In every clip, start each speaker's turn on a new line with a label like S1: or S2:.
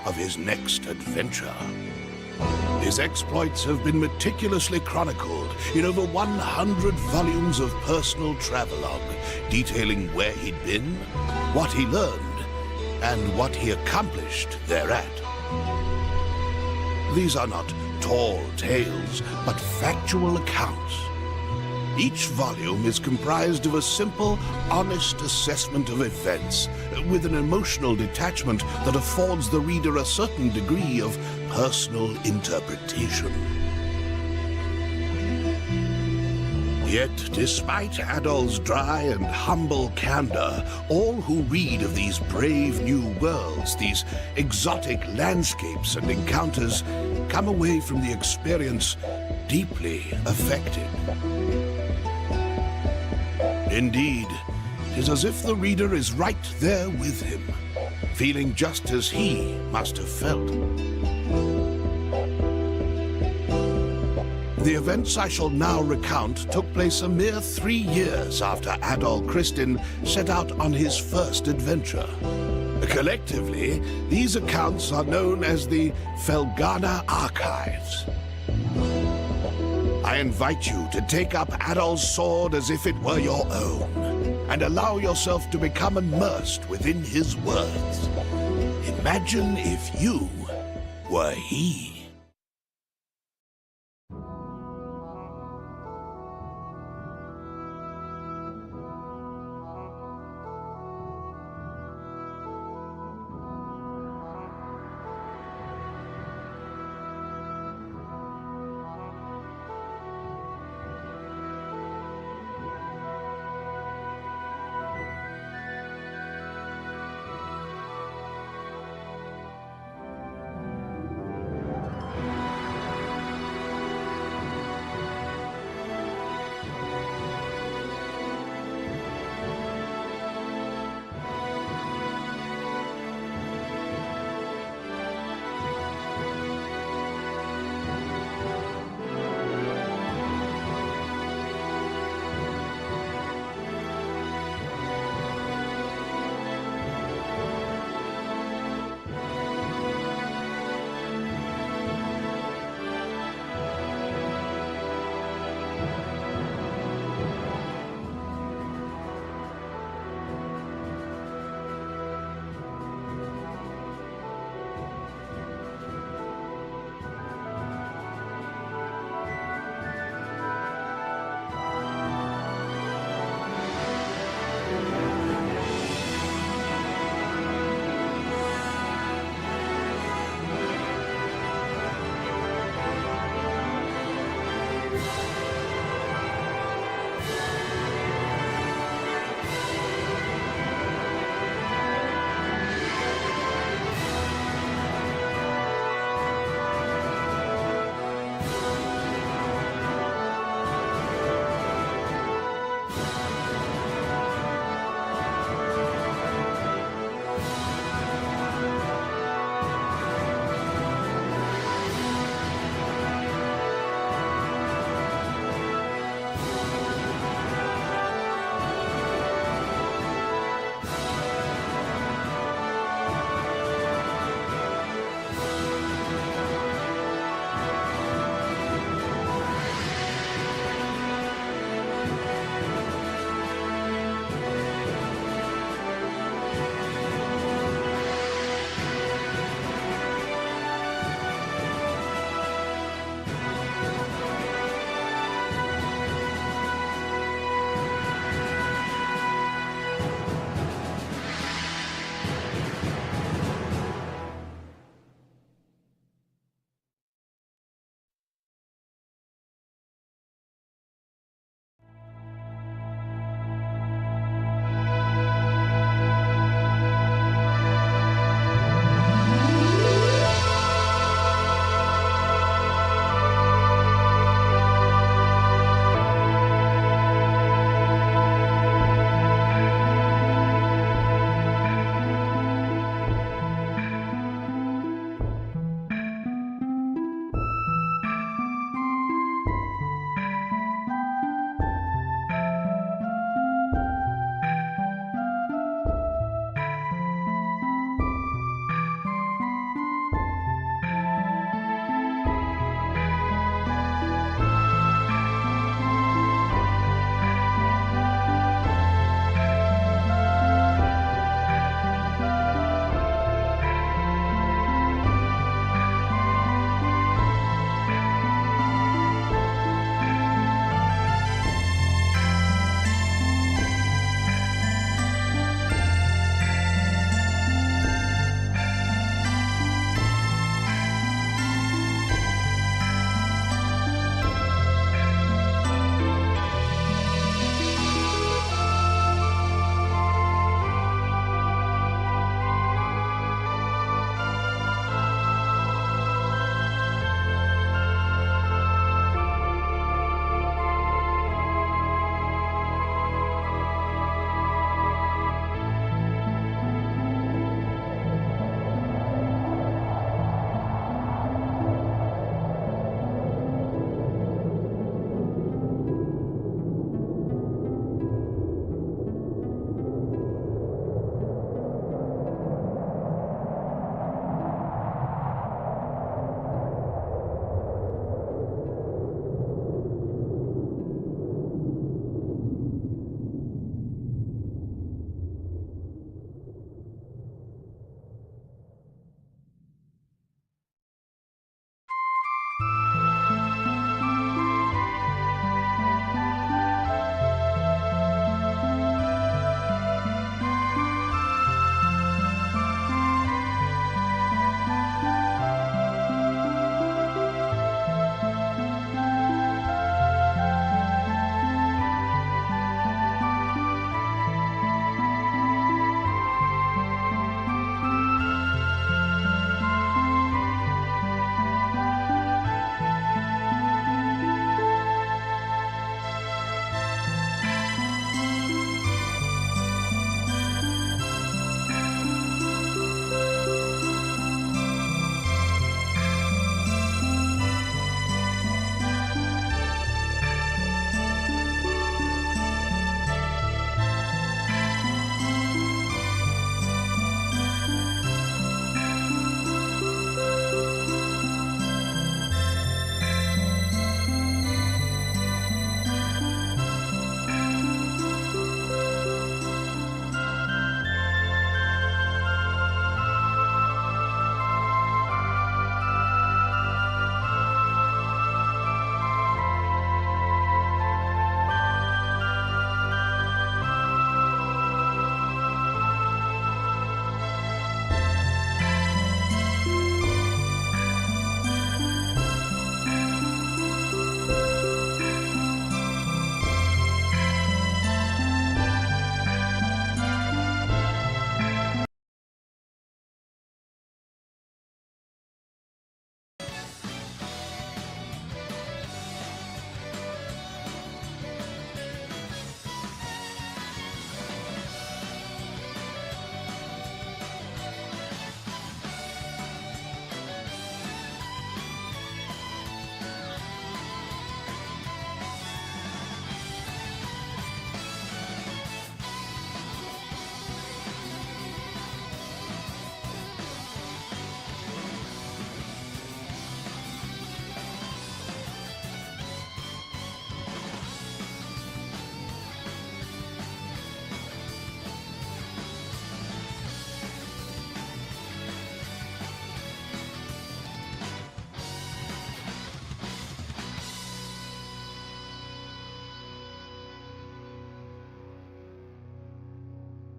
S1: of his next adventure. His exploits have been meticulously chronicled in over 100 volumes of personal travelogue, detailing where he'd been, what he learned, and what he accomplished thereat. These are not tall tales, but factual accounts. Each volume is comprised of a simple, honest assessment of events, with an emotional detachment that affords the reader a certain degree of personal interpretation. Yet, despite Adol's dry and humble candor, all who read of these brave new worlds, these exotic landscapes and encounters, come away from the experience deeply affected. Indeed, it is as if the reader is right there with him, feeling just as he must have felt. The events I shall now recount took place a mere 3 years after Adol Christin set out on his first adventure. Collectively, these accounts are known as the Felghana Archives. I invite you to take up Adol's sword as if it were your own, and allow yourself to become immersed within his words. Imagine if you were he.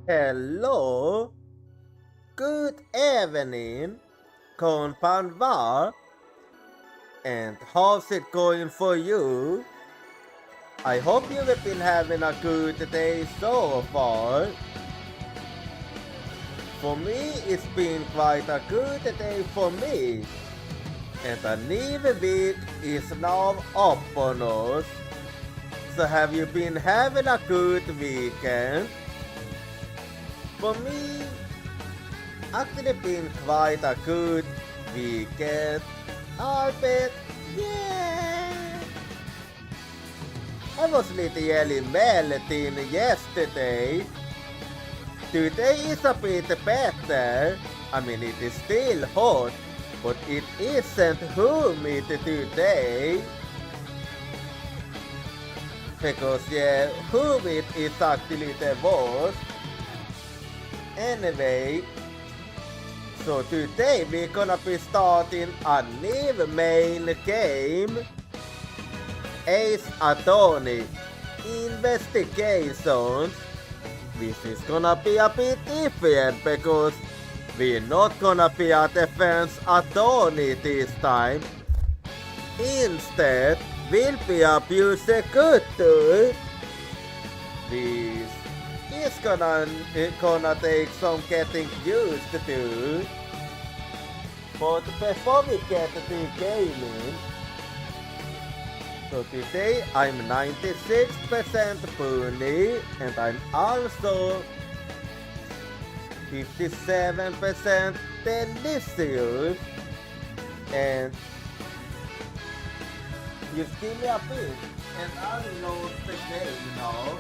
S2: Hello, good evening, konbanwa, and how's it going for you? I hope you have been having a good day so far. For me, it's been quite a good day for me, and a new week is now upon us. So have you been having a good weekend? For me, actually been quite a good weekend. I bet, yeah. I was literally melting yesterday. Today is a bit better. I mean, it is still hot, but it isn't humid today. Because yeah, humid is actually the worst. Anyway, so today we're gonna be starting a new main game. Ace Attorney Investigations. This is gonna be a bit different because we're not gonna be a defense attorney this time. Instead, we'll be a prosecutor. This is gonna take some getting used to. But before we get to gaming, so today I'm 96% Puni and I'm also 57% delicious. And just give me a bit and I'll load the game now.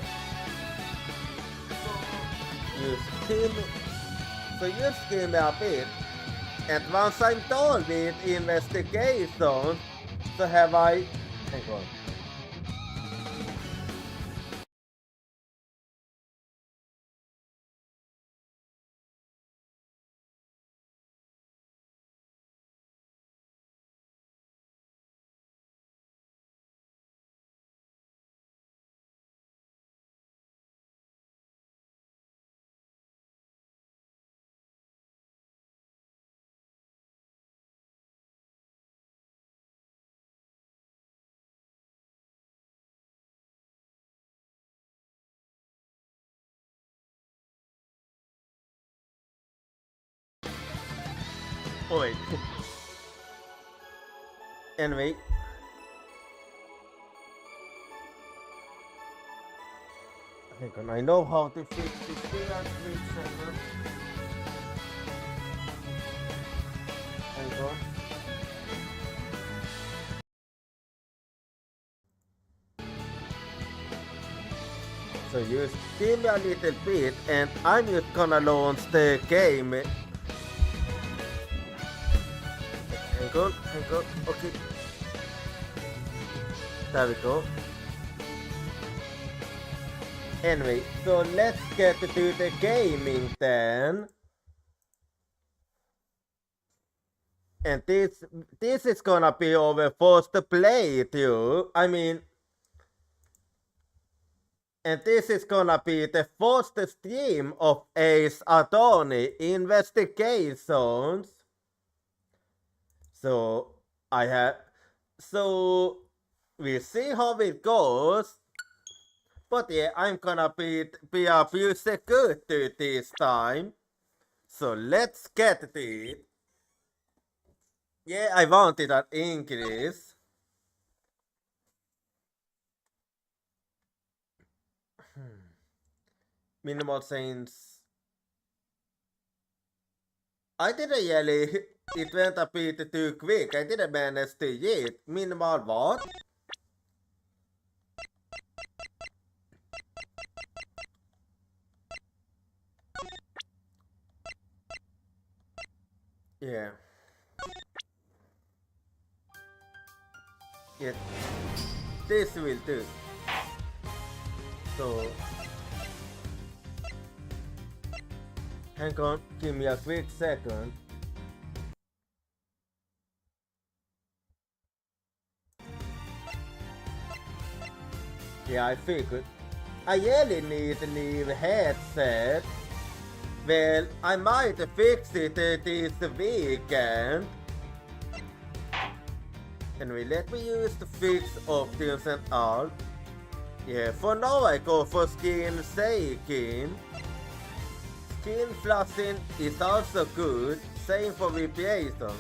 S2: So just give me a bit. And once I'm done with investigation, so have I... Hang on. Wait. Anyway. Hang on, I know how to fix this thing. Hang on. So just give me a little bit and I'm just gonna launch the game. Hang on, okay. There we go. Anyway, so let's get to the gaming then. And this is gonna be our first playthrough. I mean, and this is gonna be the first stream of Ace Attorney Investigations. So we'll see how it goes. But yeah, I'm gonna be a prosecutor this time. So let's get to it. Yeah, I wanted an English. Minimal sense. I didn't really. It went a bit too quick. I didn't manage to hit. Minimal what? Yeah. Yeah. This will do. So. Hang on, give me a quick second. Yeah, I figured. I really need a new headset. Well, I might fix it this weekend. Anyway, let me use the fix options and all. Yeah, for now I go for skin shaking. Skin flushing is also good, same for reparation.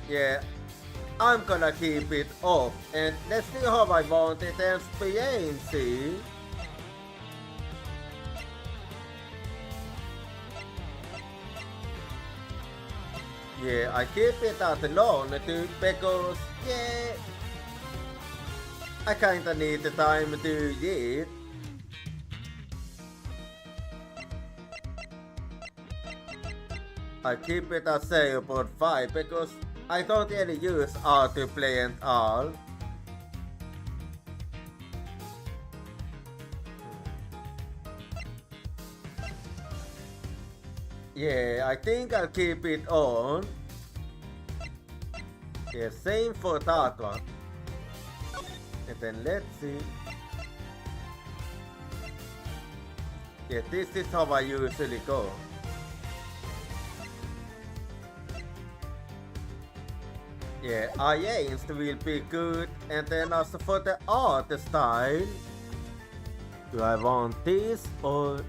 S2: Yeah, I'm gonna keep it off and let's see how I want it experiencing. Yeah, I keep it at alone too because yeah, I kinda need the time to do it. I keep it at 0.5 because I don't really use autoplay and all. Yeah, I think I'll keep it on. Yeah, same for that one. And then let's see. Yeah, this is how I usually go. Yeah, IAs will be good. And then also for the art style. Do I want this or...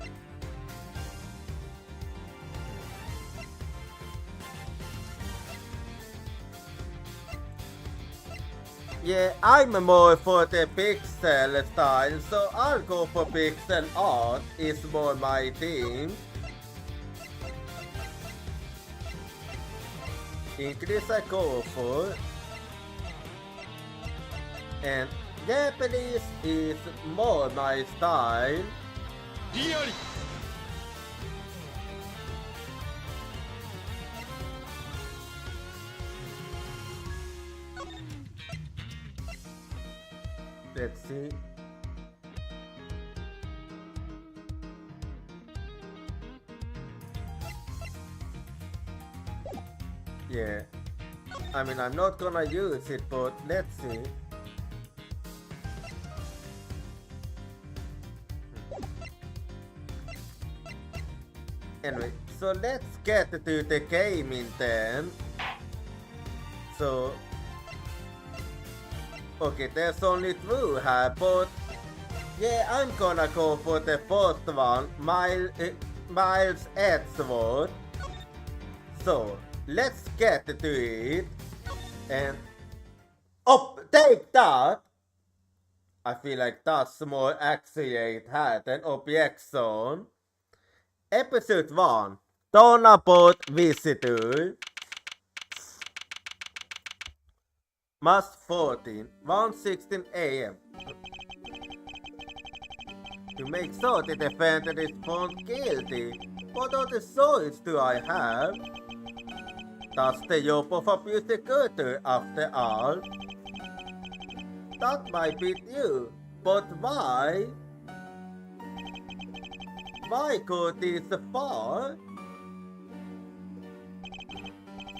S2: Yeah, I'm more for the pixel style, so I'll go for pixel art, is more my thing. English I go for. And Japanese is more my style. Let's see. Yeah. I mean, I'm not gonna use it, but let's see. Anyway, so let's get to the gaming then. So... Okay, there's only two here, but yeah, I'm gonna go for the first one, Miles Edgeworth. So, let's get to it. And... Oh, take that! I feel like that's more accurate here than objection. Episode 1, Turnabout Visitor. March 14, 1:16 AM. To make sure the defendant is found guilty, what other choice do I have? That's the job of a prosecutor after all. That might be you, but why? Why go this far?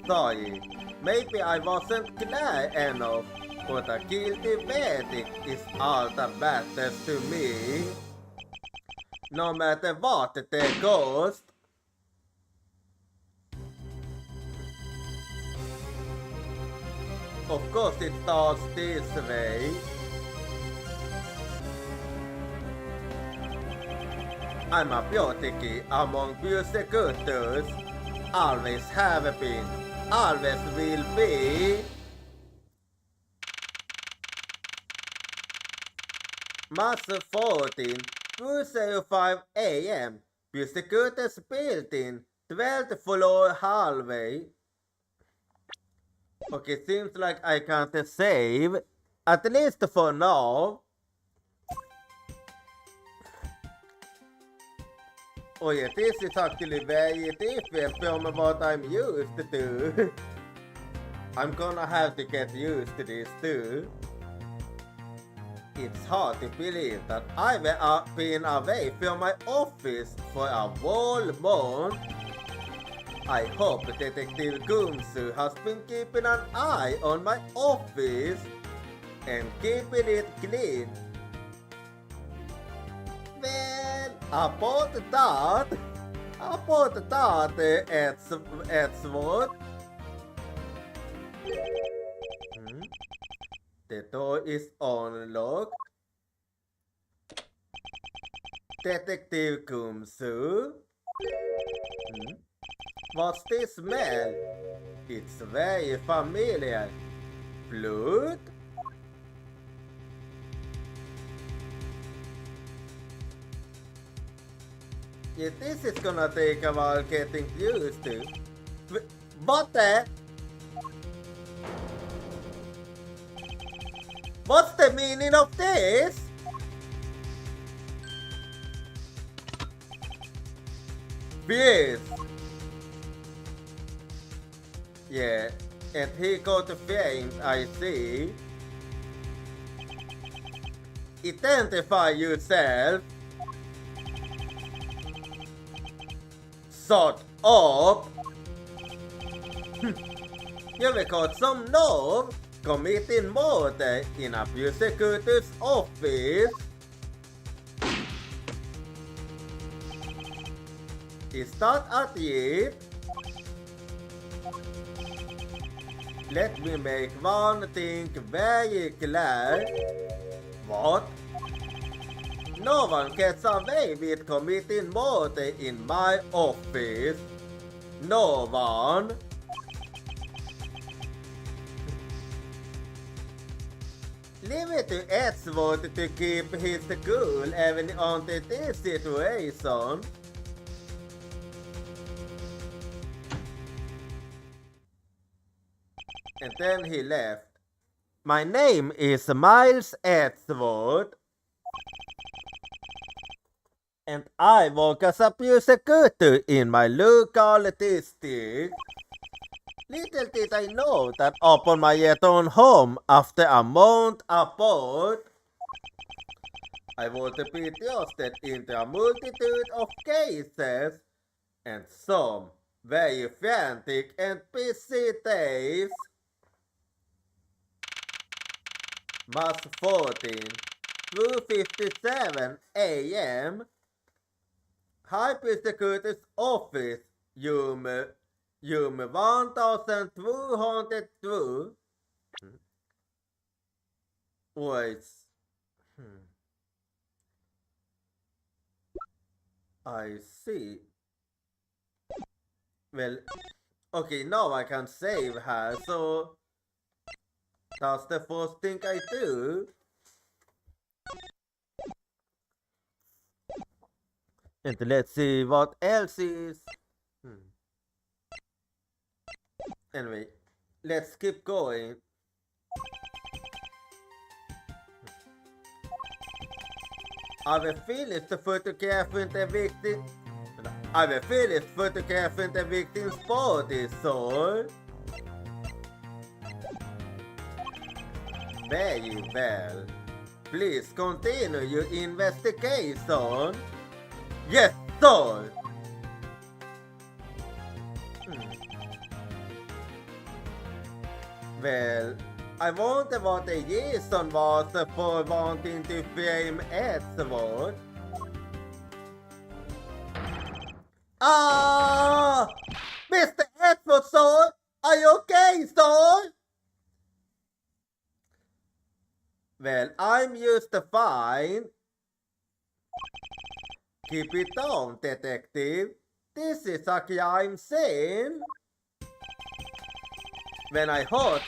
S2: Sorry. Maybe I wasn't clear enough, but a guilty verdict is all that matters to me. No matter what the cost. Of course it starts this way. I'm a prodigy among prosecutors. Always have been. Always will be. March 14, 2:05 AM. Prosecutors building, 12th floor hallway. Okay, seems like I can't save. At least for now. Oh yeah, this is actually very different from what I'm used to. I'm gonna have to get used to this too. It's hard to believe that I've been away from my office for a whole month. I hope Detective Gumsu has been keeping an eye on my office. and keeping it clean. Well, about that Edward. The door is unlocked. Detective Kumsu. What's this smell? It's very familiar. Blood? Yeah, this is gonna take a while getting used to. What the? What's the meaning of this? Yes. Yeah, and he got faint, I see. Identify yourself. Shut up. You've got some nerve committing murder in a prosecutor's office. Is that at it? Let me make one thing very clear. What? No one gets away with committing murder in my office. No one. Leave it to Edward to keep his cool even under this situation. And then he left. My name is Miles Edward. And I work as a prosecutor in my local district. Little did I know that upon my return home after a month apart, I would be thrusted into a multitude of cases and some very frantic and busy days. March 14, 2:57 a.m. High Prosecutor's Office, room 1202. Wait. I see. Well, okay, now I can save her, so that's the first thing I do. And let's see what else is. Anyway, let's keep going. I will finish photographing the victim. I will finish photographing the victim's body, so. Very well. Please continue your investigation. Yes, sir. Well, I wonder what the reason was for wanting to frame Edward. Ah! Mr. Edward, sir! Are you okay, sir? Well, I'm used to fine. Keep it down, detective. This is a crime scene. When I heard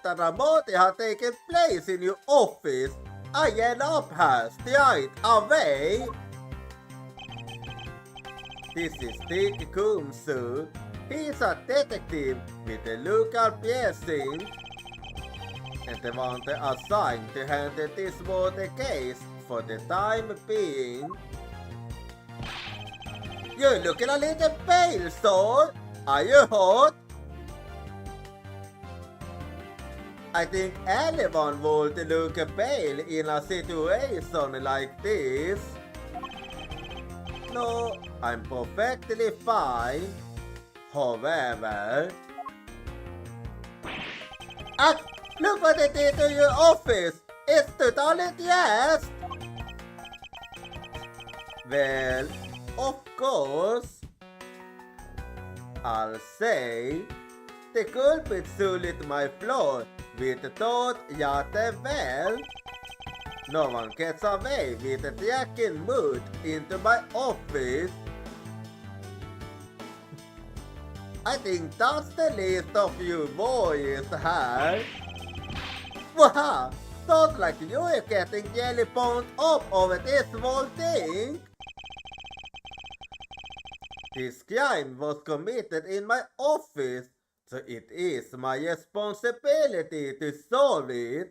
S2: that a murder had taken place in your office, I ran up here straight away. This is Dick Kumsu. He's a detective with the local precinct and the one assigned to handle this murder case for the time being. You're looking a little pale, sir. Are you hurt? I think anyone would look pale in a situation like this. No, I'm perfectly fine. However... Look what they did to your office! It's totally yes! Well, of course, I'll say the culprit sullit my floor with thought jätteväl. No one gets away with taking mood into my office. I think that's the least of you boys have. Wow! Sounds like you're getting jelly pwned up over this small thing. This crime was committed in my office, so it is my responsibility to solve it.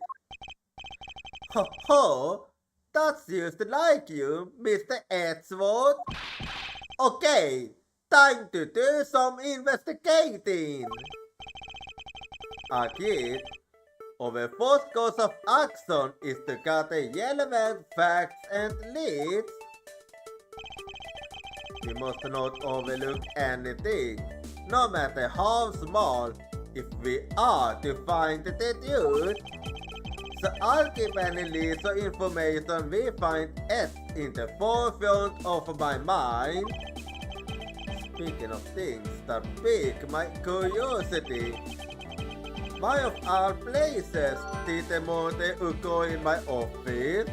S2: Ho ho! That's just like you, Mr. Edgeworth. Okay, time to do some investigating. Again, our first course of action is to gather relevant facts and leads. We must not overlook anything, no matter how small, if we are to find the truth. So I'll keep any leads or information we find etched in the forefront of my mind. Speaking of things that pique my curiosity, why of all places did the murder occur in my office?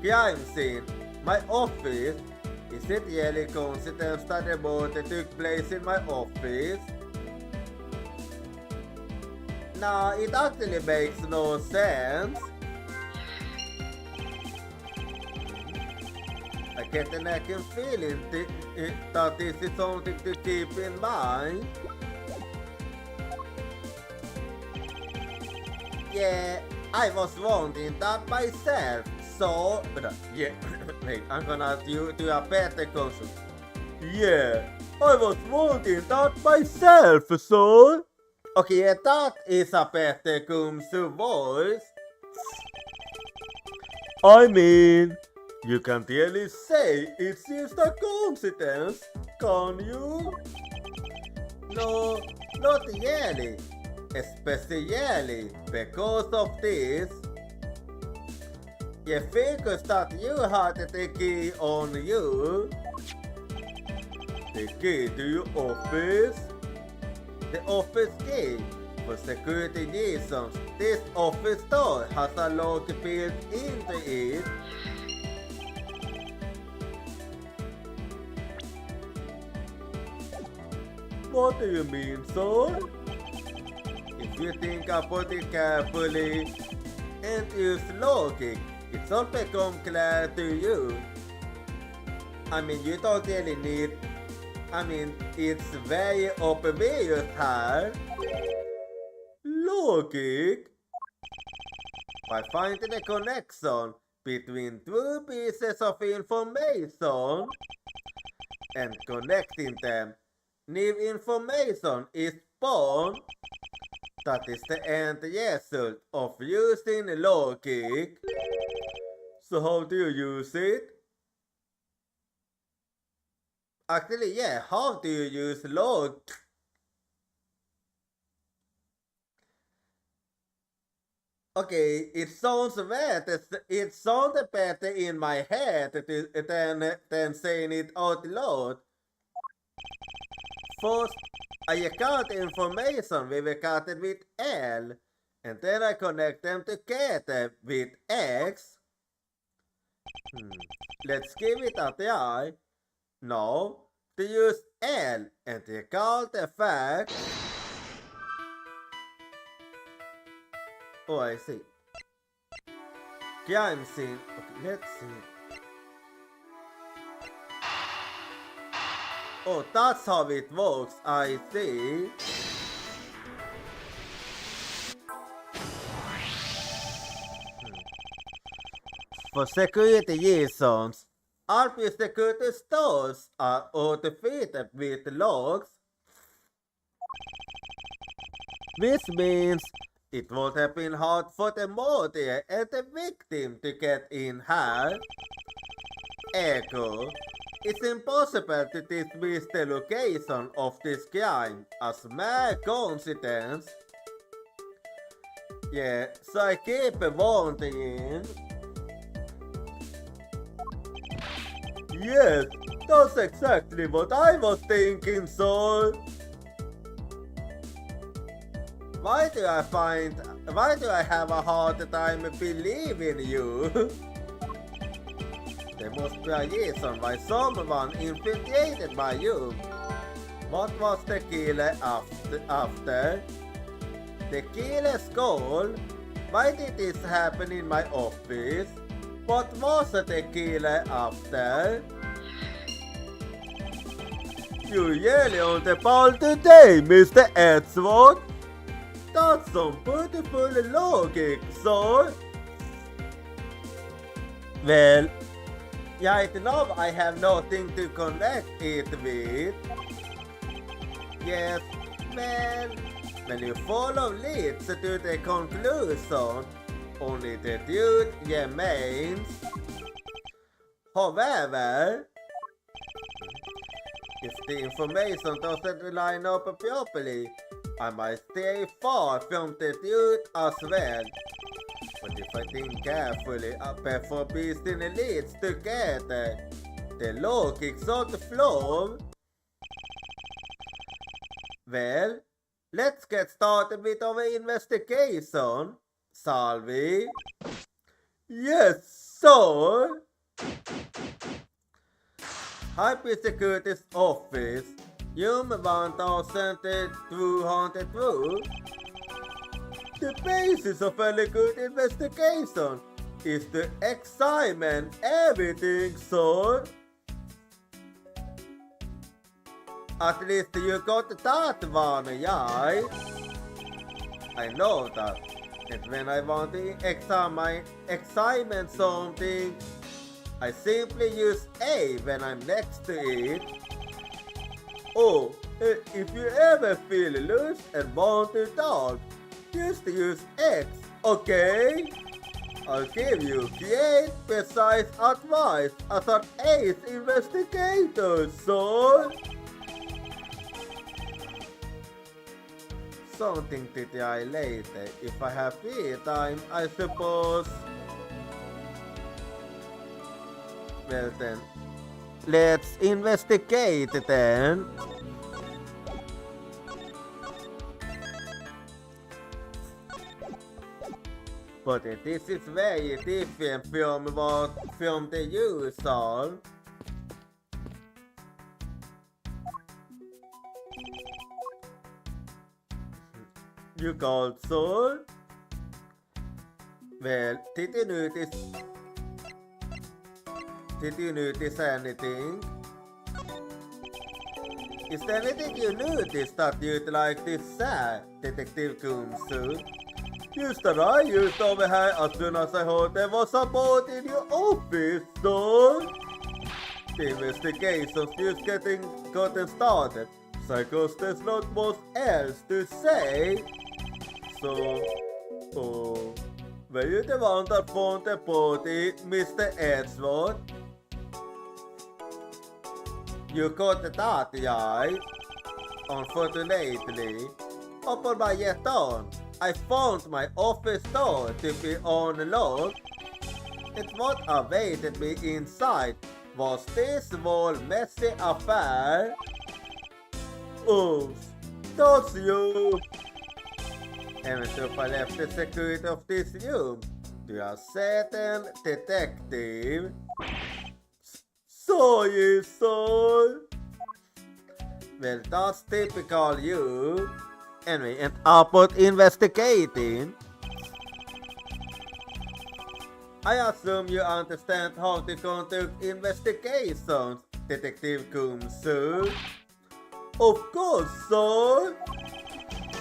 S2: Crime scene, my office. Is it really coincidence that the murder took place in my office? Nah, it actually makes no sense. I get a nagging feeling that this is something to keep in mind. Yeah, I was wondering that myself, so... yeah, wait, I'm gonna ask you to a better question. Yeah, I was wondering that myself, so... Okay, yeah, that is a better Kumsu voice. I mean, you can't really say it's just a coincidence, can you? No, not really. Especially because of this. You figures that you had the key on you. The key to your office. The office key. For security reasons, this office door has a lock built into it. What do you mean, sir? If you think about it carefully and use logic, it's all become clear to you. I mean, you don't really need... I mean, it's very obvious here. Logic? By finding a connection between two pieces of information and connecting them, new information is born. That is the end result of using logic. So how do you use it? Actually, yeah, how do you use log? Okay, it sounds better. It sounded better in my head than saying it out loud. First, I account information we recorded with L, and then I connect them together with X. Let's give it a try. Now, to use L and recall the fact. Oh, I see. Crime scene. Okay, let's see. Oh, that's how it works, I see. For security reasons, all prosecutor stores are autofitted with logs, which means it would have been hard for the murderer and the victim to get in here. Ergo, it's impossible to dismiss the location of this crime as mere coincidence. Yeah, so I keep wanting. Yes, that's exactly what I was thinking, so. Why do I have a hard time believing you? There must be a reason why someone infiltrated by you. What was the killer after? The killer's goal? Why did this happen in my office? What was the killer after? You really on the ball today, Mr. Edgeworth. That's some beautiful logic, so. Well, right now I have nothing to connect it with. Yes, well, when you follow leads to the conclusion, only the truth remains. However, if the information doesn't line up properly, I might stay far from the truth as well. But if I think carefully before piecing the leads together, the logic sort of flow. Well, let's get started with our investigation, shall we? Yes, sir! Hi, Prosecutor's office. Room 1202. The basis of any good investigation is to examine everything, sir. At least you got that one, right? I know that. And when I want to examine something, I simply use A when I'm next to it. Oh, if you ever feel loose and want to talk, just use X, okay? I'll give you great precise advice as an ace investigator, son. Something to try later. If I have free time, I suppose. Well then, let's investigate then. But this is very different from the usual. You called soul? Well, did you notice anything? Is there anything you noticed that you'd like to say, Detective Kumsu? Just that I used over here as soon as I heard there was a boat in your office, son. The investigation's just gotten started, so cause there's not much else to say. So, were you the one that found the body, Mr. Edgeworth? You got that right? Unfortunately, upon my return, I found my office door to be unlocked. And what awaited me inside was this whole messy affair. Oh, that's you! And so I left the security of this room to a certain detective. Sorry, son. Well, that's typical you. Anyway, and upon investigating, I assume you understand how to conduct investigations, Detective Kumsu. Of course, son.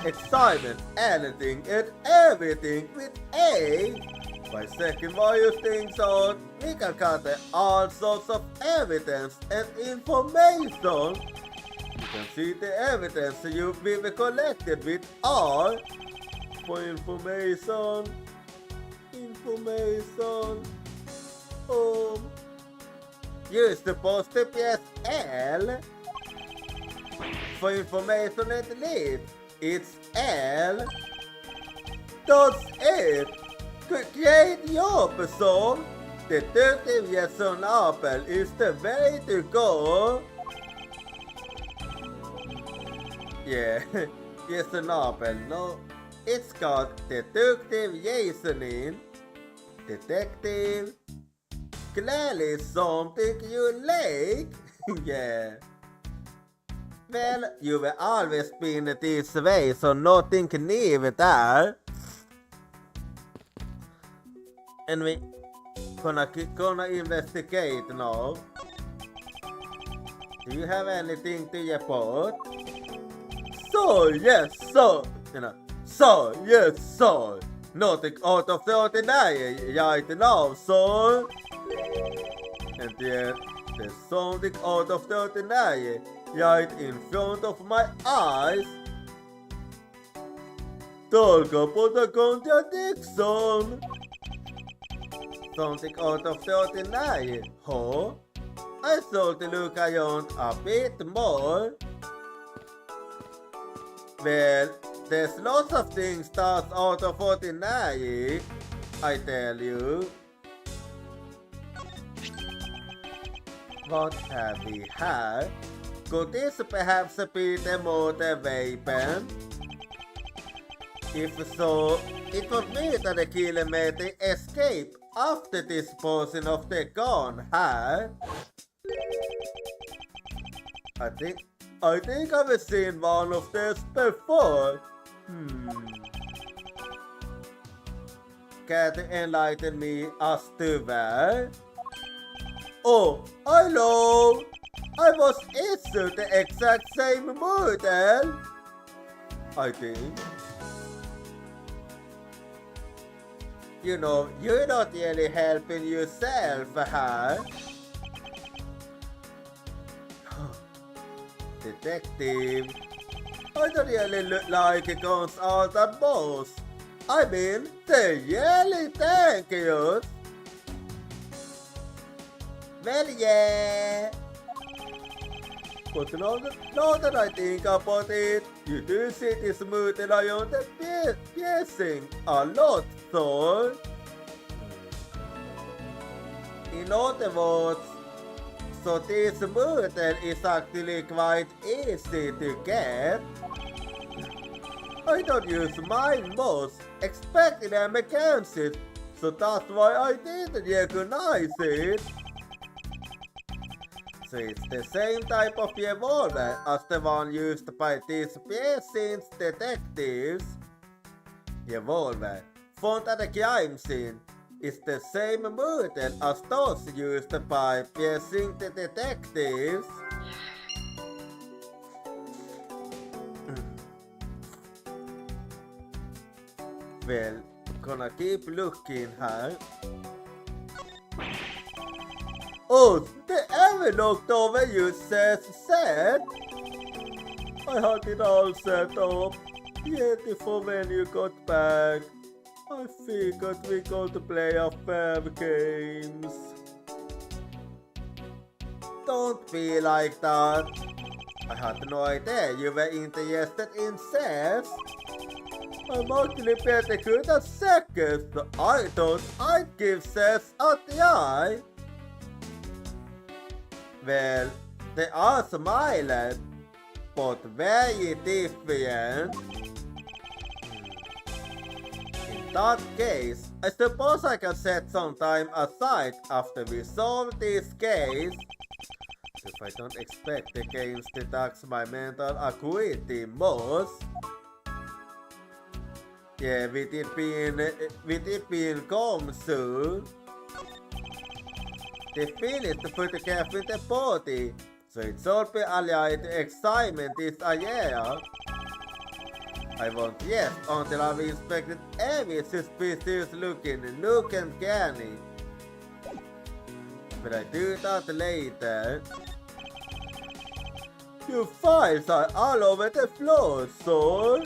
S2: Examine anything and everything with A. By checking various things out, we can gather all sorts of evidence and information. You can see the evidence you've been collected with R. For information. You're supposed to press L. For information and leads, it's L. That's it! Create your person! Detective Jason Apple is the way to go! Yeah, Jason Apple, no. It's got Detective Jason in. Detective. Clearly something you like. Yeah. Well, you've always been this way, so nothing new there. And we gonna investigate now. Do you have anything to report? So, yes, so, so, yes, so. Nothing out of the ordinary right now, so. And yet, there's something out of the ordinary right in front of my eyes. Talk about a contradiction. Something out of the ordinary, huh? I thought to look around a bit more. Well, there's lots of things that's out of ordinary, I tell you. What have we had? Could this perhaps be the motivation? If so, it would mean that the killer made the escape after disposing of the gun, huh? I think I've seen one of these before. Can you enlighten me as to where? Oh, I know! I was issued the exact same model! I think. You know, you're not really helping yourself, huh? Detective, I don't really look like a consultant boss. I mean, they're really dangerous. Well, yeah. But now that I think about it, you do see this mutilation and piercing a lot, so. In other words, so this model is actually quite easy to get. I don't use mine most, expecting them against it, so that's why I didn't recognize it. So it's the same type of revolver as the one used by these piercing detectives. Revolver found at the crime scene is the same model as those used by piercing the detectives. Well, gonna keep looking here. Oh, the envelope over you says set. I had it all set up, yet for when you got back. I figured we could play a fair games. Don't be like that. I had no idea you were interested in sex. I'm actually pretty good at seconds, so I thought I'd give sex a try. Well, they are smiling, but very different. In that case, I suppose I can set some time aside after we solve this case. If I don't expect the games to tax my mental acuity most. Yeah, with it being gone soon. The finished photograph with the body, so it's all be allied to excitement this year. I won't rest until I've inspected every suspicious looking nook and cranny. But I do that later. Your files are all over the floor, so.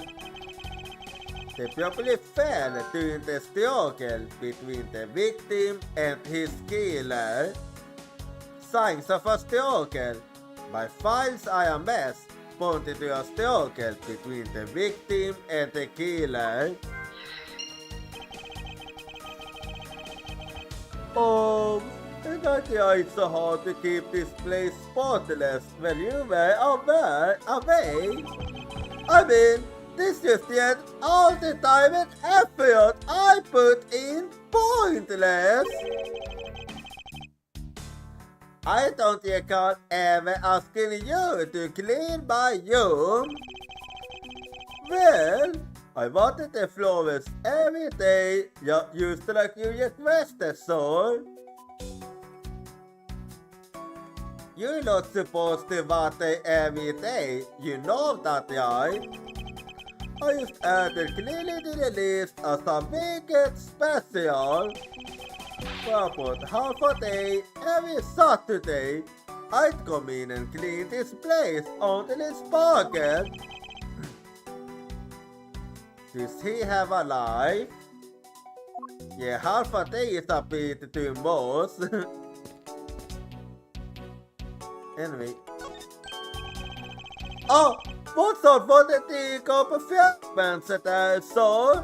S2: They probably fell during the struggle between the victim and his killer. Signs of a struggle. My files are a mess, pointing to a struggle between the victim and the killer. And I think it's so hard to keep this place spotless when you were away. I mean, this just yet all the time and effort I put in pointless. I don't recall ever asking you to clean my room. Well, I wanted the flowers every day, just like you requested, so. You're not supposed to water every day, you know that, right? I just added clearly to the list as a weekend special. For about half a day every Saturday, I'd come in and clean this place until it's sparkled. Does he have a life? Yeah, half a day is a bit too much. Anyway. Oh, what's up for the teacup performance där så?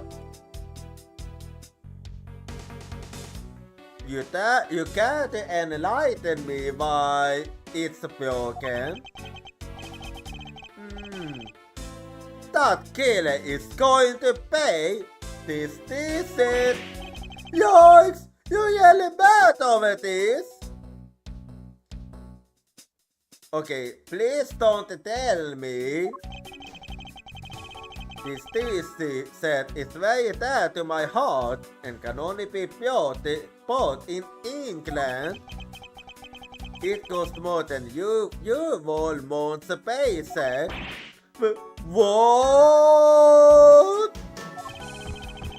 S2: You can't enlighten me why it's broken. That killer is going to pay this decent. Yikes! You're yelling bad over this! Okay, please don't tell me. This DC set is very dear to my heart and can only be bought in England. It costs more than your month's paycheck. What?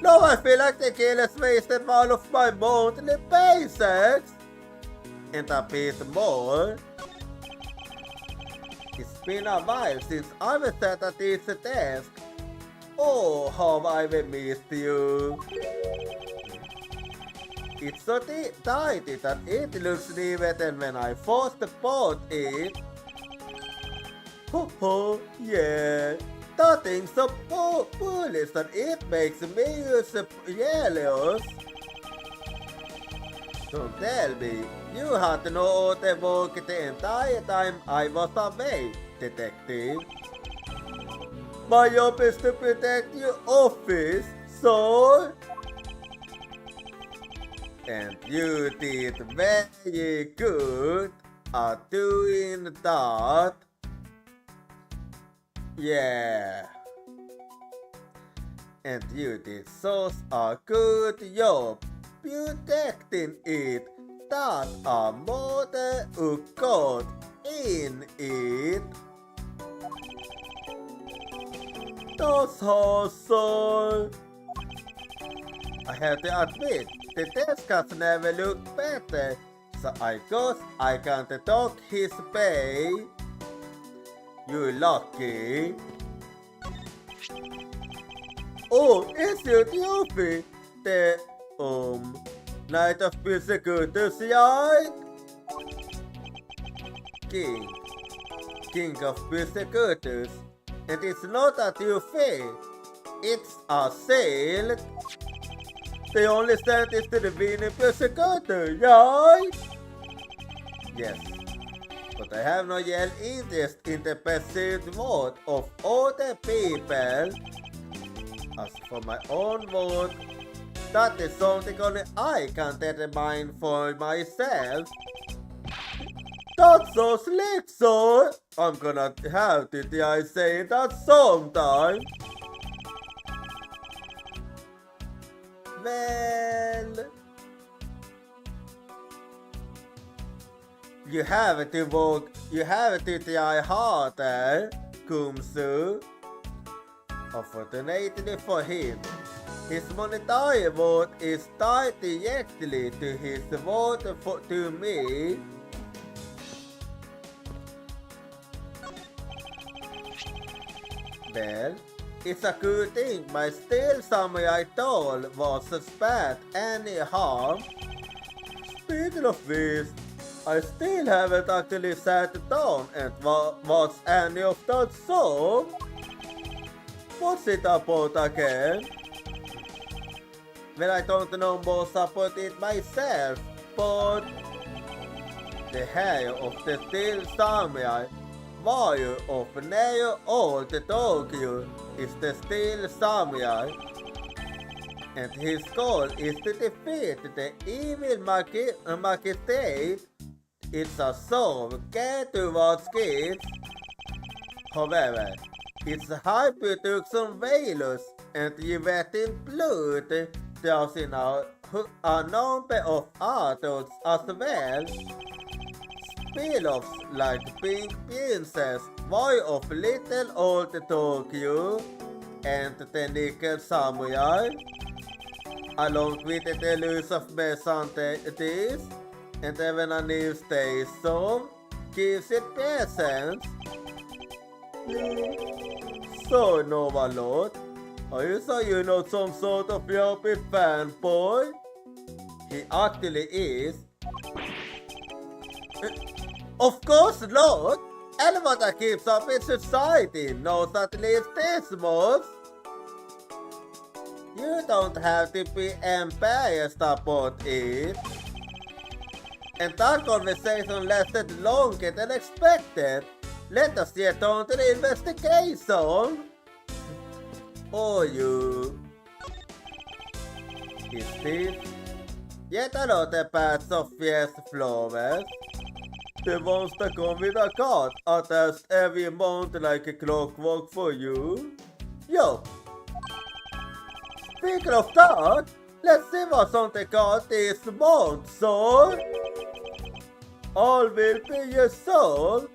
S2: Now I feel like the killer's wasted all of my monthly paychecks. And a bit more. It's been a while since I was sat at this desk. Oh, how I've missed you. It's so tidy that it looks newer than when I first bought it. Oh, yeah. That thing's so foolish that it makes me jealous. Don't tell me, you had no other work the entire time I was away, detective. My job is to protect your office, so. And you did very good at doing that. Yeah. And you did such a good job protecting it that a mother who got in it. That's awesome. I have to admit, the desk has never looked better, so I guess I can't talk his pay. You're lucky. Oh, it's your duty. The Knight of Prosecutors, right? King of Prosecutors. And it's not a trophy. It's a sale. The only stand is to the winning Prosecutor, right? Yes. But I have no real interest in the pursuit vote of other people. As for my own vote, that is something only I can determine for myself. That's so slick, sir! I'm gonna have to try saying that sometime. Well, you have to try harder, Kumsu. Unfortunately for him, his monetary vote is tied directly to his vote to me. Well, it's a good thing my steel samurai doll wasn't spared any harm. Speaking of which, I still haven't actually sat down and watched any of that song. What's it about again? Well, I don't know most about it myself, but the hair of the steel samurai warrior of Neo Old Tokyo is the steel samurai, and his goal is to defeat the evil magistrate. It's a soul get towards kids. However, its hyper took some values, and you wet in blood. There's a number of adults as well. Spin-offs like Pink Princess, Boy of Little Old Tokyo, and The Nickel Samurai, along with the Deluxe of Mercedes, and even a new stage song gives it presents. So, Nova Lord, are you sure you're not some sort of Yopi fanboy? He actually is. Of course, Lord! Anyone that keeps up in society knows at least this much. You don't have to be embarrassed about it. And that conversation lasted longer than expected. Let us get on to the investigation. Oh, you. Is this yet another batch of fierce flowers? The ones that come with a card attached every month like a clockwork for you? Yo! Speaking of that, let's see what's on the card this month, son! All will be your soul,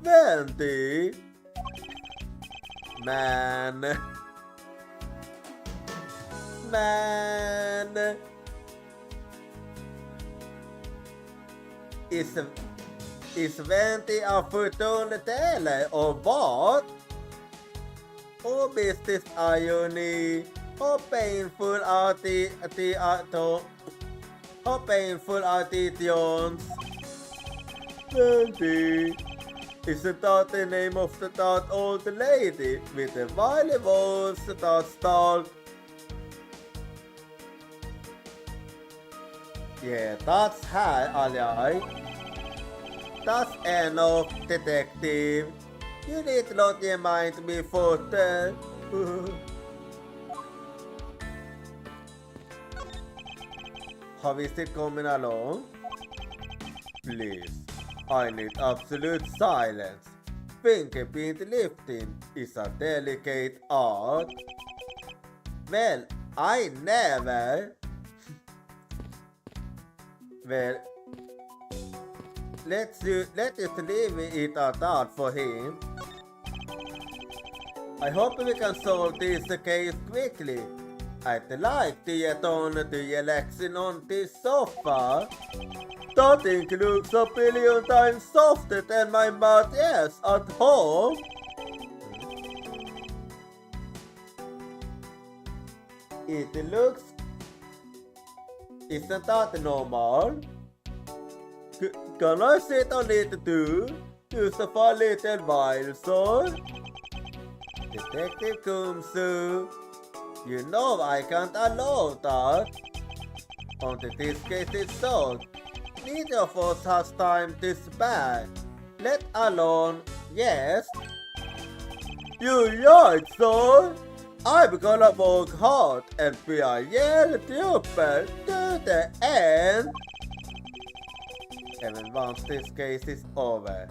S2: Wendy! Man! Is Wendy a fortune teller or what? Oh, business irony! How painful are the auditions? Wendy! Isn't that the name of that old lady with the wily voice that stalled? Yeah, that's her, alright. That's enough, detective. You need to let your mind be further. How is it coming along? Please, I need absolute silence. Fingerprint lifting is a delicate art. Well, I never. Well, let's leave it at that for him. I hope we can solve this case quickly. I'd like to get on to the election on this sofa. That thing looks a billion times softer than my mattress at home. It looks... Isn't that normal? Can I sit on it too? Just for a little while, sir? Detective Kumsu, you know I can't allow that. On this case is solved. Neither of us has time to spare, let alone, yes. You're right, sir. I'm gonna work hard and be a real pupil to the end. Even once this case is over,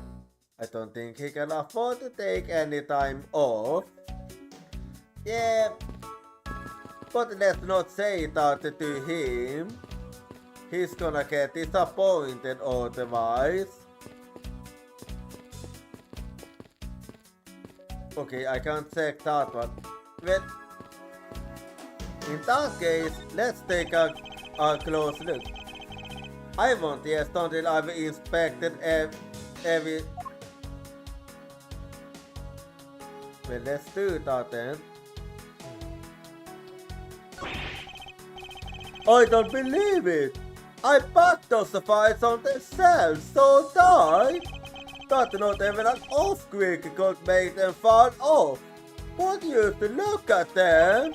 S2: I don't think he can afford to take any time off. Yeah, but let's not say that to him. He's gonna get disappointed otherwise. Okay, I can't check that one. Well, in that case, let's take a close look. I won't rest until I've inspected every... Well, let's do that then. I don't believe it! I packed those files on the shelf so tight that not even an earthquake could make them fall off. But you have to look at them.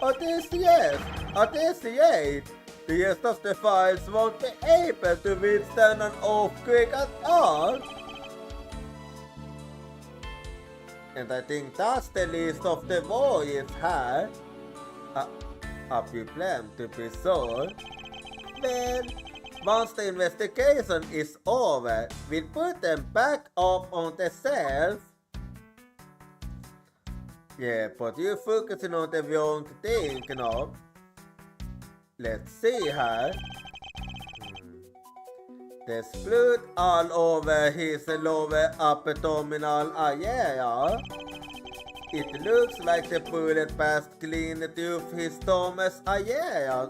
S2: At this, yes. At this, 8. the rest of the files won't be able to withstand an earthquake at all. And I think that's the list of the voyages here. A few plan to be solved. Well, once the investigation is over, we'll put them back up on the shelf. Yeah, but you're focusing on the wrong thing, no? Let's see here. There's blood all over his lower abdominal area. It looks like the bullet passed clean through his stomach area.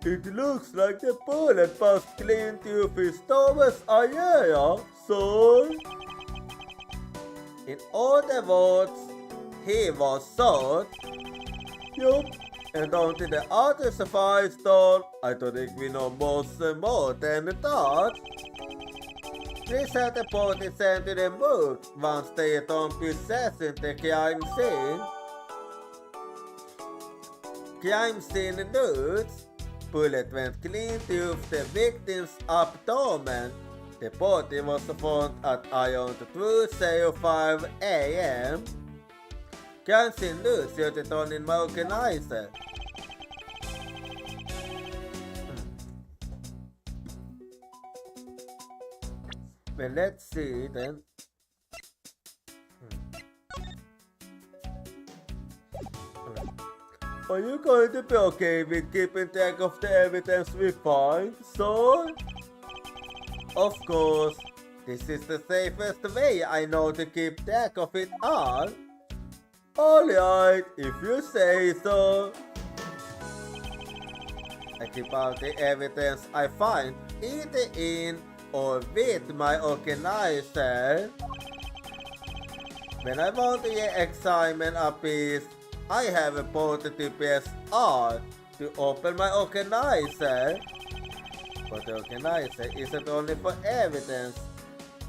S2: It looks like the bullet passed clean through his stomach area, so... In other words, he was shot. Yup. And on to the other surprise door. I don't think we know much more than that. Please have the body sent to the morgue once they are done possessing the crime scene. Crime scene notes. Bullet went clean through the victim's abdomen. The body was found at around 2:05 a.m. Crime scene notes shot on in my organizer. Well, let's see then. Are you going to be okay with keeping track of the evidence we find, son? Of course, this is the safest way I know to keep track of it all. Alright, if you say so. I keep all the evidence I find either in or with my organizer. When I want to examine a piece, I have a button to press R to open my organizer. But the organizer isn't only for evidence.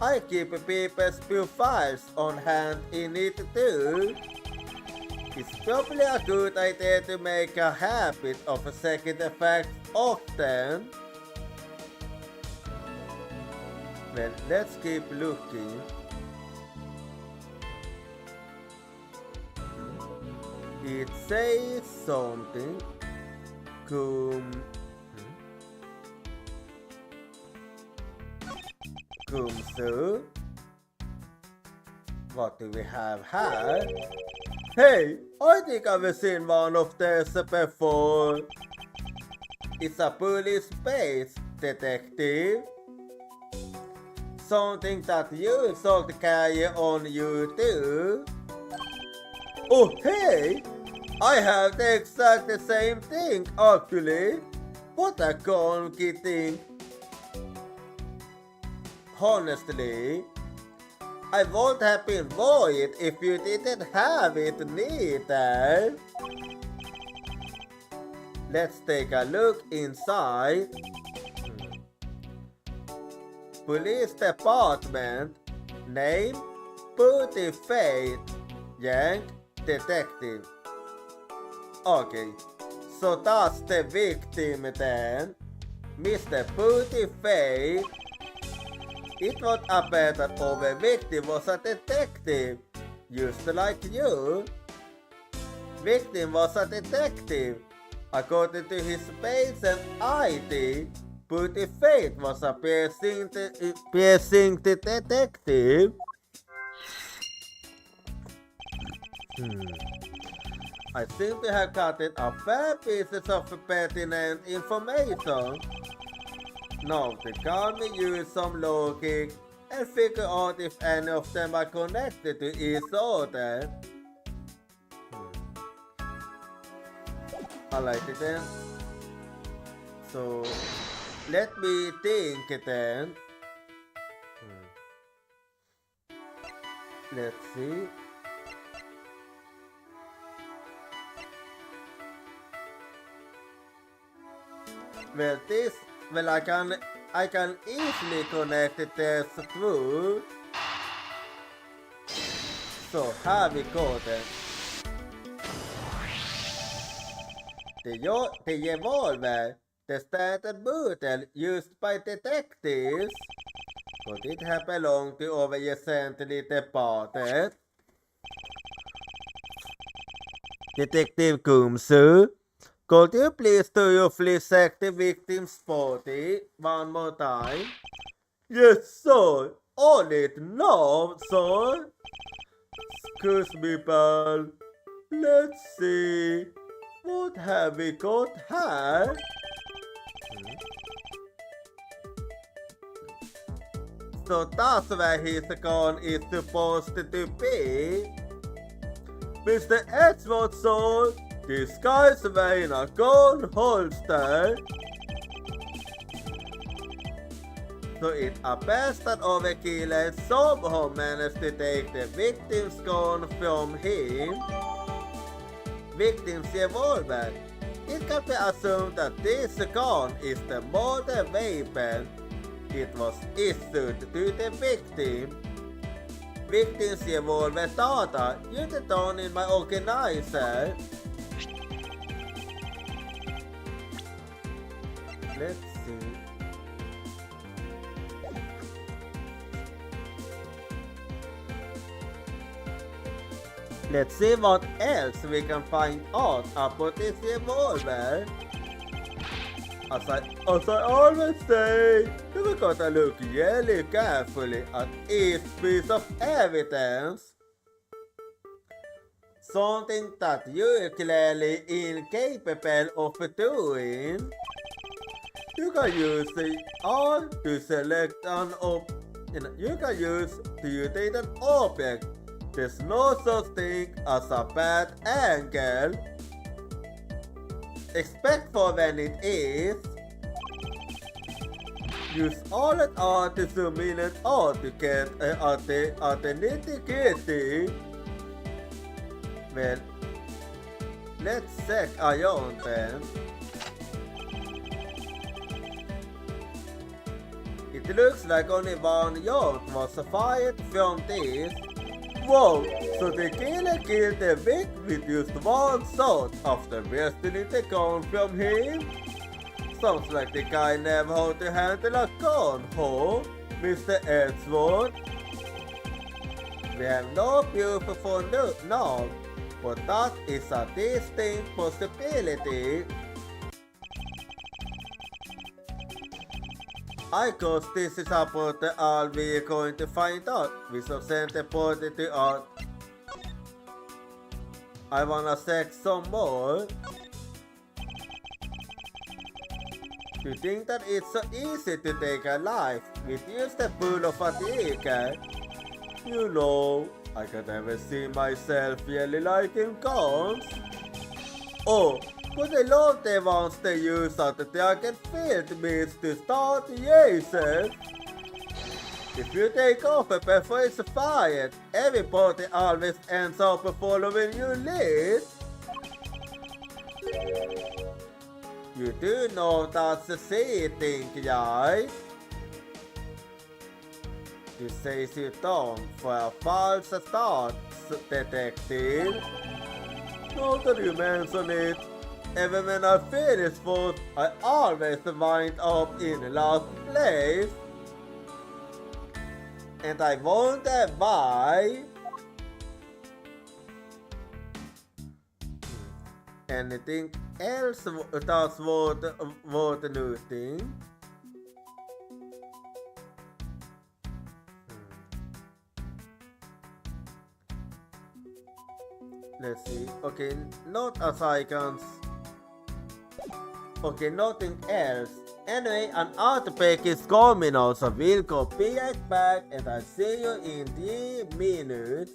S2: I keep people's profiles on hand in it too. It's probably a good idea to make a habit of a second effect often. Well, let's keep looking. It says something. Come through. What do we have here? Hey, I think I've seen one of these before. It's a police-based detective. Something that you should carry on you too. Oh hey! I have the exact same thing actually. What a conky thing. Honestly, I won't have been worried if you didn't have it neither. Let's take a look inside. Police Department. Name Putty Faith Yank Detective. Okay, so that's the victim then. Mr. Putty Faith. It would appear that our victim was a detective, just like you. Victim was a detective. According to his face and ID, Putty Faith was a piercing detective. I seem to have gotten a fair pieces of pertinent information. Now to can we use some logic and figure out if any of them are connected to each other. Alright then. So let me think then. Let's see. Well, I can easily connect this through. So here we go then. The revolver the standard method used by detectives. Could it have belonged to our recently departed Detective Kumsu? Could you please thoroughly check the victim's body one more time? Yes, sir. On it now, sir. Excuse me, pal. Let's see. What have we got here? So that's where his gun is supposed to be. Mr. Edgeworth, sir, this guy's wearing a gun holster. So it appears that our killer somehow managed to take the victim's gun from him. Victim's revolver. It can be assumed that this gun is the modern weapon. It was issued to the victim. Victim's revolver data used on in my organizer. Let's see. Let's see what else we can find out about this revolver. As I always say, you gotta look really carefully at each piece of evidence. Something that you're clearly incapable of doing. You can use the R to select an object. You can use to rotate an object. There's no such thing as a bad angle. Except for when it is. Use all at R to zoom in and out to get at the nitty-gritty. Well, let's check around then. It looks like only one shot was fired from this. Whoa, so the killer killed the victim with just one shot after wresting the gun from him? Sounds like the guy never how to handle a gun, huh, Mr. Edgeworth? We have no proof for now, but that is a distinct possibility. I guess this is about all we are going to find out. We shall send the body to art. I wanna check some more. Do you think that it's so easy to take a life with just a pool of fatigue? You know, I can never see myself really liking guns. Oh, but I love the ones they use at the track and field meets to start the races. If you take off before it's fired, everybody always ends up following your lead. You do know that's a silly thing, right? You say you don't for a false start, detective. Now that you mention it, even when I finish food, I always wind up in last place. And I wonder why. Anything else that's worth noting? Let's see. Okay, not as icons. Okay, nothing else. Anyway, an outbreak is coming now, so we'll go be right back and I'll see you in 3 minutes.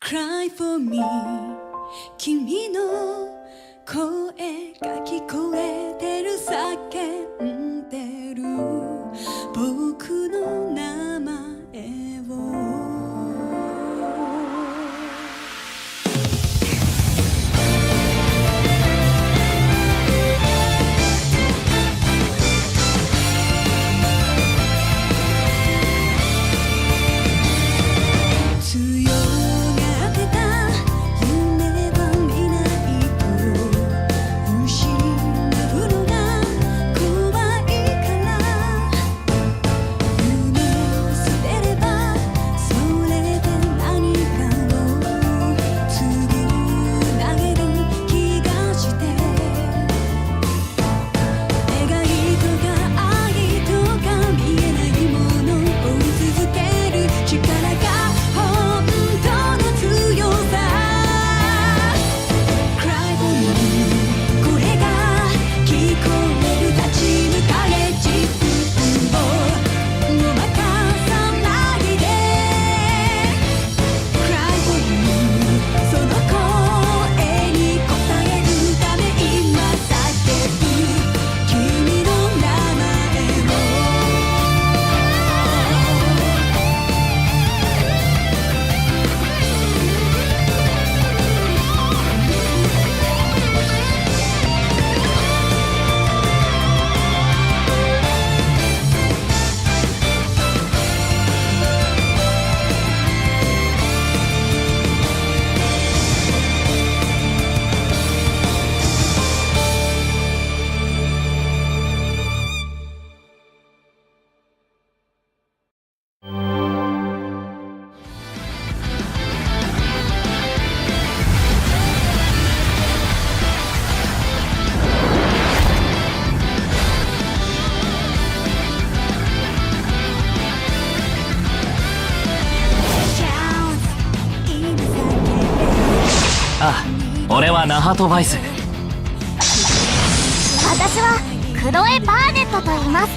S3: Cry for me 君の声が聞こえてる叫んでる僕の名前を
S4: 俺はナハトバイス。
S5: 私はクロエ・バーネットと言います。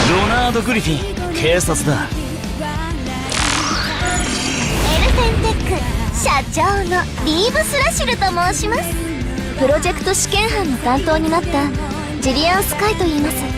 S4: ロナード・グリフィン、警察だ。
S5: エルフェンテック社長のリーブ・スラシルと申します。プロジェクト試験班の担当になったジリアン・スカイと言います。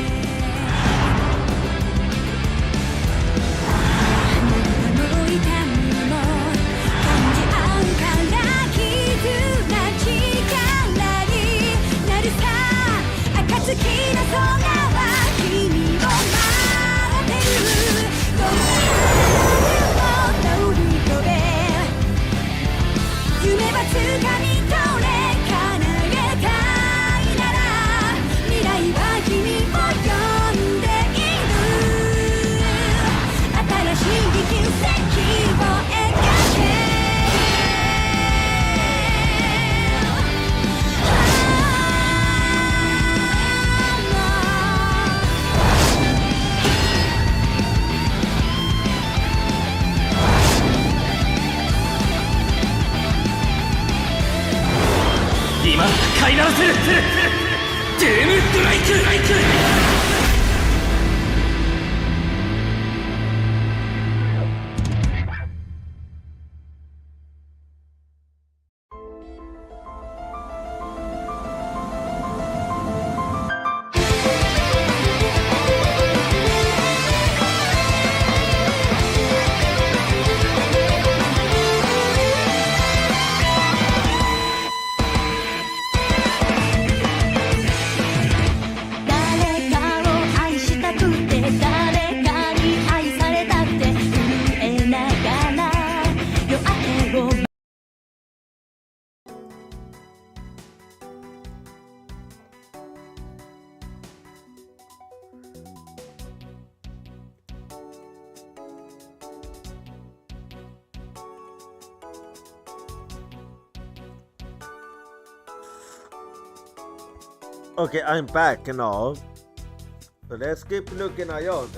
S4: 今飼いならせる。デームドライク。
S2: Okay, I'm back now. So let's keep looking around.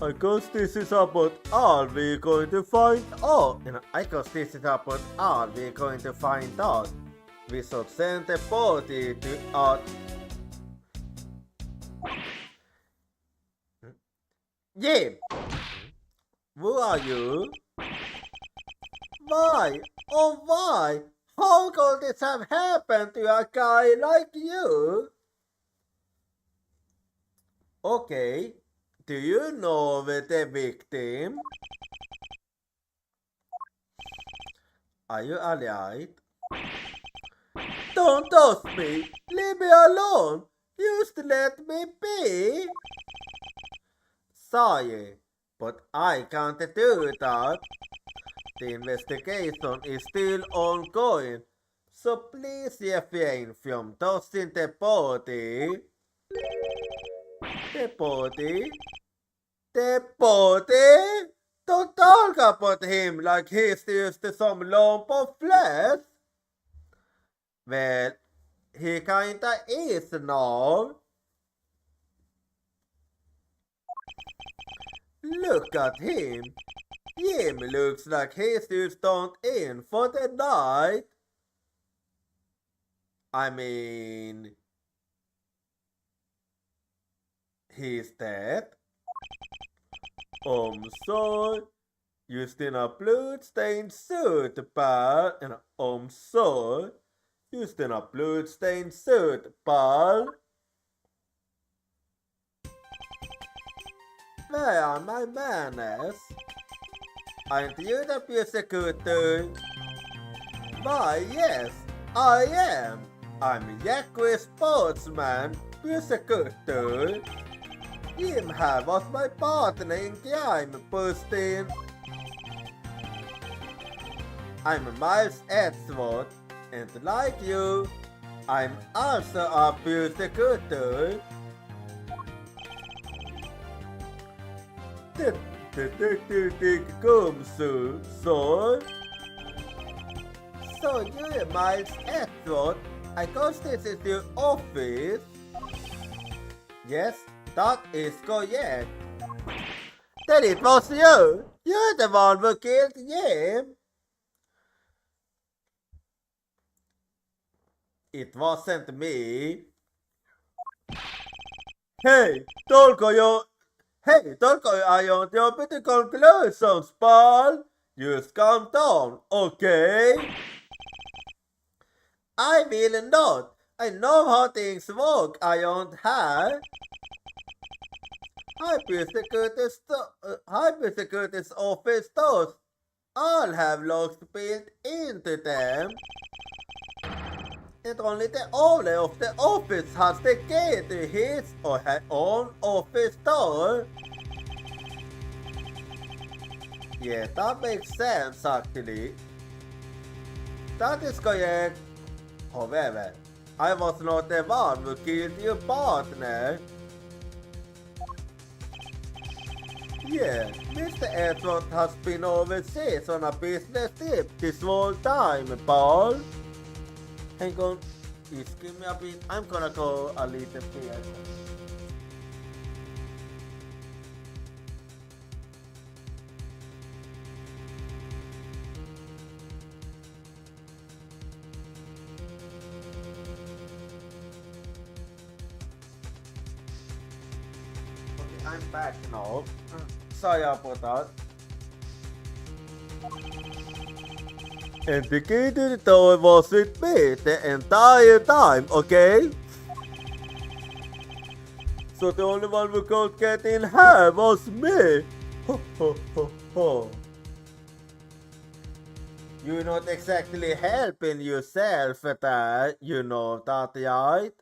S2: I guess this is about all we're going to find out. I guess this is about all we're going to find out. We should send the body to our... Jim! Who are you? Why? Oh why? How could this have happened to a guy like you? Okay, do you know the victim? Are you alright? Don't toss me! Leave me alone! Just let me be! Sorry, but I can't do that. The investigation is still ongoing, so please refrain from tossing the body. The body? The body? Don't talk about him like he's just some lump of flesh. Well, he kinda is now. Look at him. Jim looks like he's just turned in for the night. I mean, he's dead. Sorry. Just in a blood-stained suit, pal. Sorry. Just in a blood-stained suit, pal. Where are my manners? Aren't you the prosecutor? Why, yes, I am. I'm Jochira sportsman, prosecutor. Jim here was my partner in crime, Pustin. I'm Miles Edgeworth, and like you, I'm also a prosecutor. The detective comes, sir. So you're Miles Edgeworth. I guess this is your office. Yes, that is correct. Then it was you. You're the one who killed Jim. It wasn't me. Hey, don't go your iron your pretty conclusions, pal. Just calm down, okay? I will not. I know how things work, iron hair. Hypersecutor's office doors all have locks built into them. And only the owner of the office has the key to his or her own office door. Yeah, that makes sense actually. That is correct. However, I was not the one who killed your partner. Yeah, Mr. Edgeworth has been overseas on a business trip this whole time, Paul. Hang on, just give me a bit. I'm gonna go a little bit. Okay, I'm back now. Sorry about that. And the key to the door was with me the entire time, okay? So the only one who could get in here was me. Ho ho ho ho. You're not exactly helping yourself at that, you know that, right?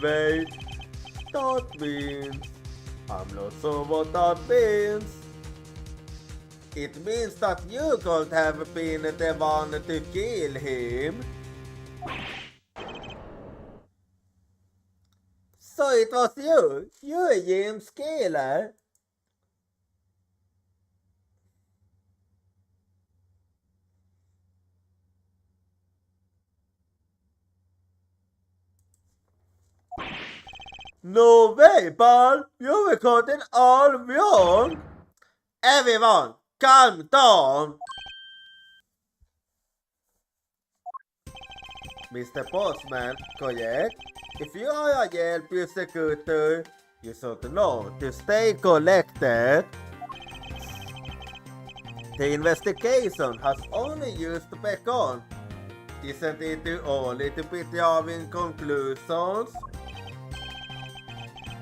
S2: Wait, that means... I'm not sure what that means. It means that you could have been the one to kill him. So it was you. You're Jim's killer. No way, pal. You recorded all wrong. Everyone, calm down. Mr. Postman, correct? If you are a Yale prosecutor, You should know to stay collected. The investigation has only used begun. Isn't it too early to be drawing conclusions?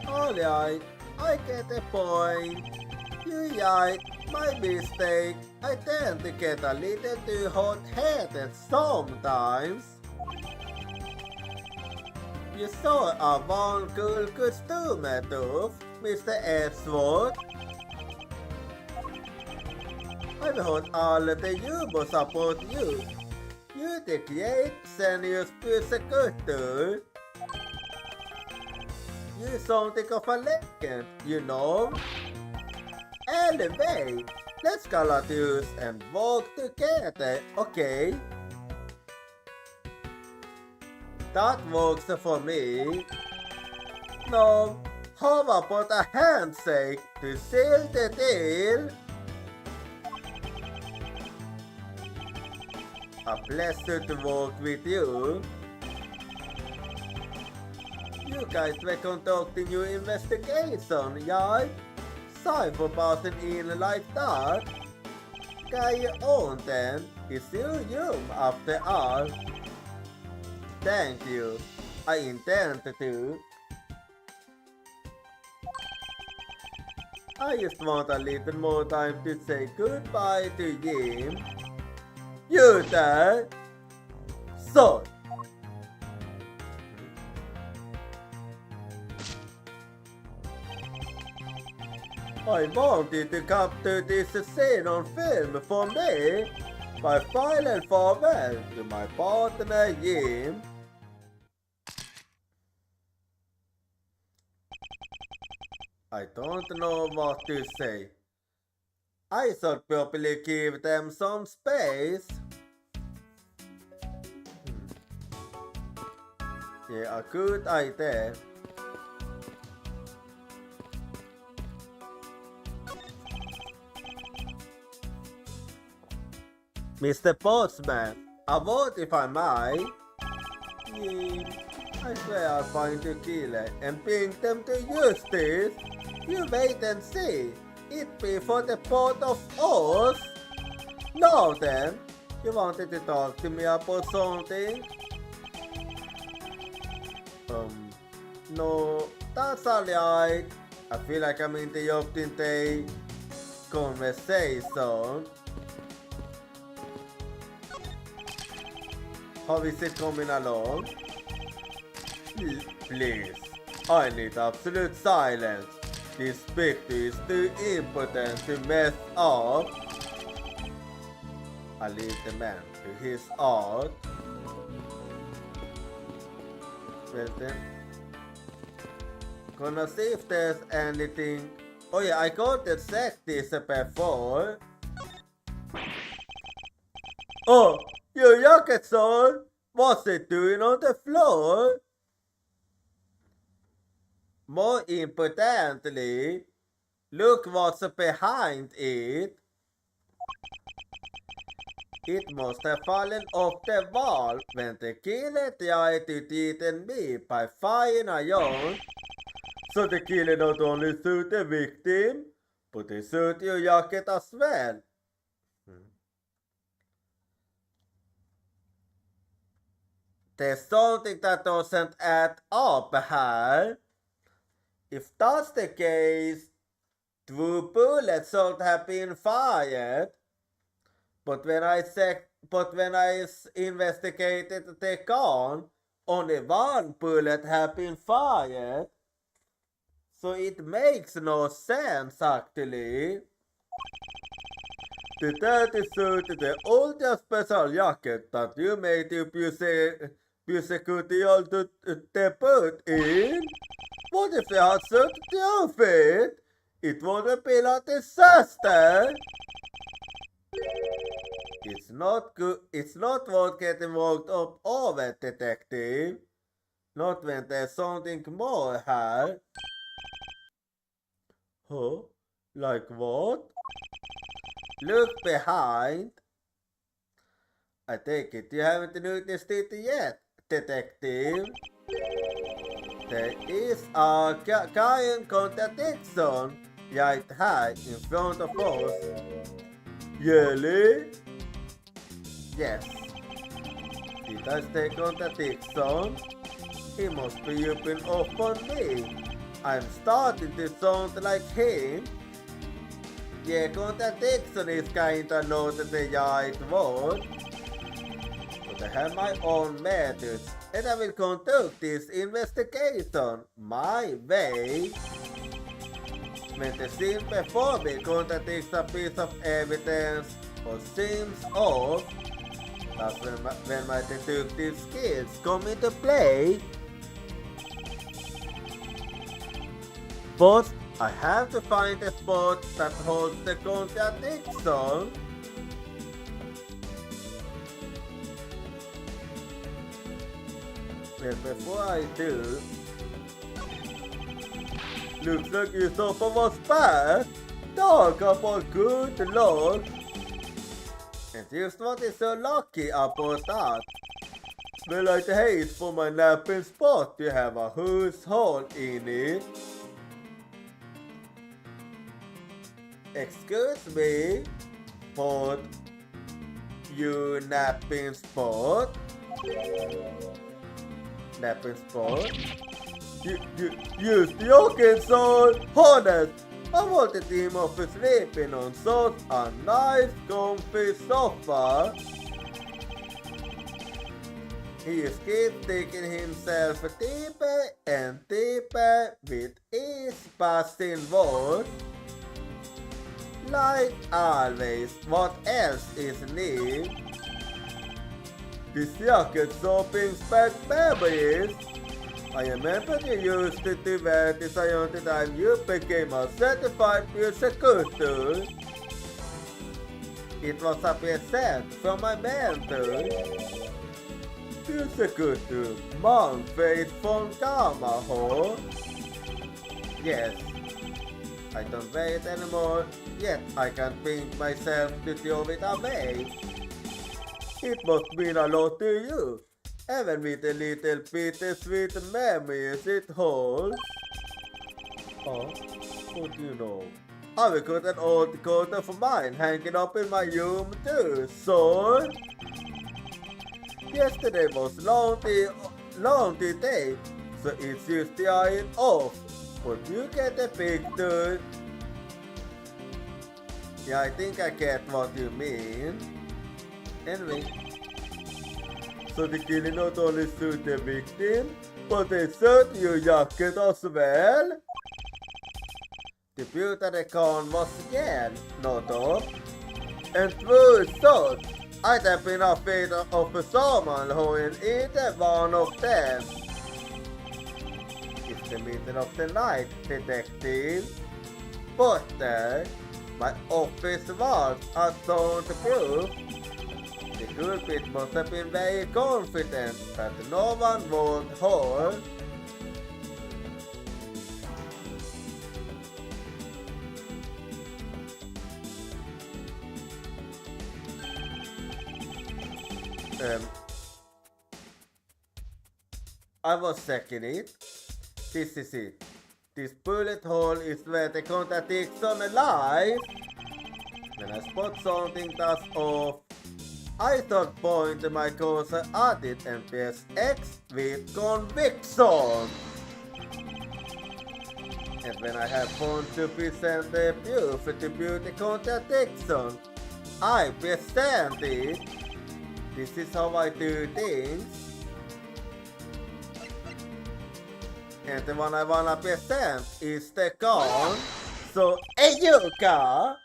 S2: Alright, I get the point. You're right, my mistake. I tend to get a little too hot-headed sometimes. You saw a one cool customer too, Mr. Edgeworth. I've heard all of the rumors about you. You're the great senior prosecutor. You're something of a legend, you know. Anyway, let's call our dues and work together, okay? That works for me. Now, how about a handshake to seal the deal? A pleasure to work with you. You guys were conducting your investigation, right? Sorry for busting in like that. Carry on then, it's your room after all. Thank you, I intend to. I just want a little more time to say goodbye to him. You there? So, I wanted to capture this scene on film for me by final farewell to my partner Jim. I don't know what to say. I should probably give them some space. Yeah, a good idea. Mr. Postman, a word if I might. I swear I'll find the killer and bring them to justice. You wait and see. It be for the both of us. Now then, you wanted to talk to me about something? No, that's alright. I feel like I'm interrupting the conversation. How is it coming along? Please, I need absolute silence. This picture is too important to mess up. I leave the man to his art. Well then, gonna see if there's anything. Oh yeah, I got to check this before. Oh, your jacket, son. What's it doing on the floor? More importantly, look what's behind it. It must have fallen off the wall when the killer tried to threaten me by firing a gun. So the killer not only shoot the victim, but he shoot your jacket as well. There's something that doesn't add up here. If that's the case, 2 bullets should have been fired. But when I investigated the gun, only 1 bullet had been fired. So it makes no sense actually. The dirty suit, the ultra special jacket that you made to Prosecutor to put in. What if they had such the outfit? It would have been a disaster. It's not good. It's not worth getting worked up over, detective. Not when there's something more here. Huh? Like what? Look behind. I take it you haven't noticed it yet, detective. There is a giant contradiction right here in front of us. Really? Yes. He does the contradiction. He must be ripping off on me. I'm starting to sound like him. Yeah, contradiction is kinda not the right word. But I have my own methods, and I will conduct this investigation my way. When the scene before me contradicts a piece of evidence or seems off, that's when my deductive skills come into play. But I have to find a spot that holds the contradiction. And before I do, looks like you saw from us back. Talk about good luck. And here's what is so lucky about that. Well, I'd hate for my napping spot to have a hose hole in it. Excuse me, but you napping spot? Napping spot? You're joking, son! Honest! I wanted him off sleeping on such a nice comfy sofa. He keeps taking himself deeper and deeper with each passing word. Like always, what else is new? This jacket so brings back memories. I remember you used it to wear this around the time you became a certified prosecutor. It was a present from my mentor. Prosecutor Manfred von Kamaho. Yes, I don't wear it anymore, yet I can't bring myself to throw it away. It must mean a lot to you, even with the little bittersweet memories it holds. Oh, what do you know? I've got an old coat of mine hanging up in my room too, son. Yesterday was long day, so it's just drying off. But you get the picture. Yeah, I think I get what you mean. Anyway, so the killing not only suit the victim, but they suit your jacket as well. The Butanecon was again not off, and through thought, I'd have been afraid of someone who is either one of them. It's the middle of the night, detective. But my office walls are soundproof. The culprit must have been very confident that no one would hold. I was checking it. This is it. This bullet hole is where the contradiction lies. When I spot something that's off, I thought point my cursor at it and press X with conviction. And when I have found to present the proof to the contradiction, I present it. This is how I do things. And the one I wanna present is the gun. So, hey you car!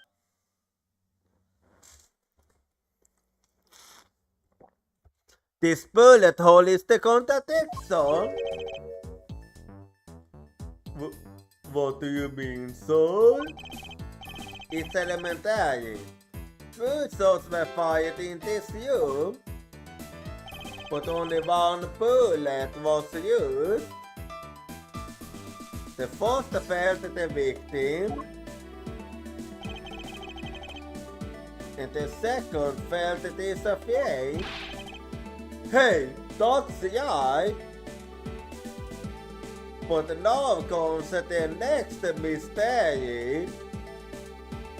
S2: This bullet hole is the contradiction. What do you mean, son? It's elementary. Two shots were fired in this room, but only one bullet was used. The first fell to the victim, and the second fell to disappear. Hey, that's right! But now comes the next mystery.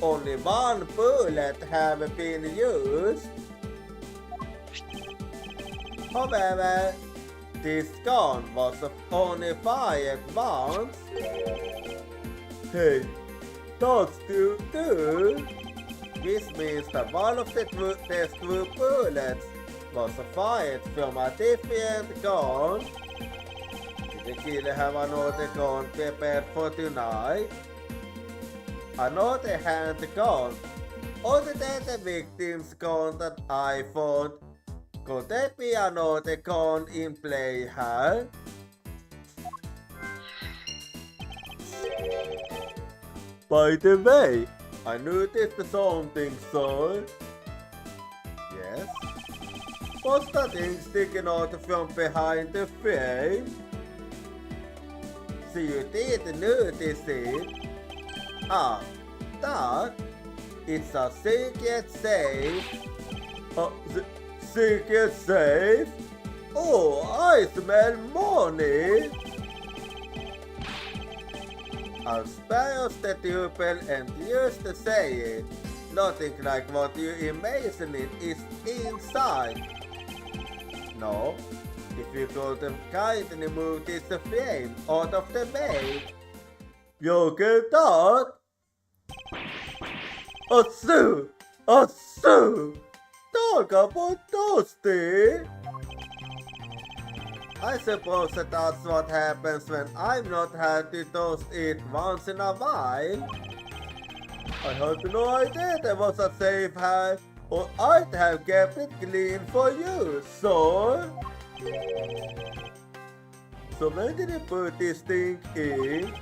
S2: Only one bullet have been used. However, this gun was only fired once. Hey, that's still good. This means that one of the test bullets was fired from a different gun. Did the killer have another gun prepared for tonight? Another handgun? Other than the victim's gun that I found, could there be another gun in play here? By the way, I noticed something, sir. Yes? What's that thing sticking out from behind the frame? So you did notice it? Ah, that? It's a secret safe. Secret safe? Oh, I smell money! I'll spare us the tuple and just to say it. Nothing like what you imagine it is inside. No, if you could kindly move this frame out of the way. You get that? Achoo! Achoo! Talk about toasty! I suppose that that's what happens when I'm not had to toast it once in a while. I had no idea there was a safe here, or I'd have kept it clean for you, so when did you put this thing in?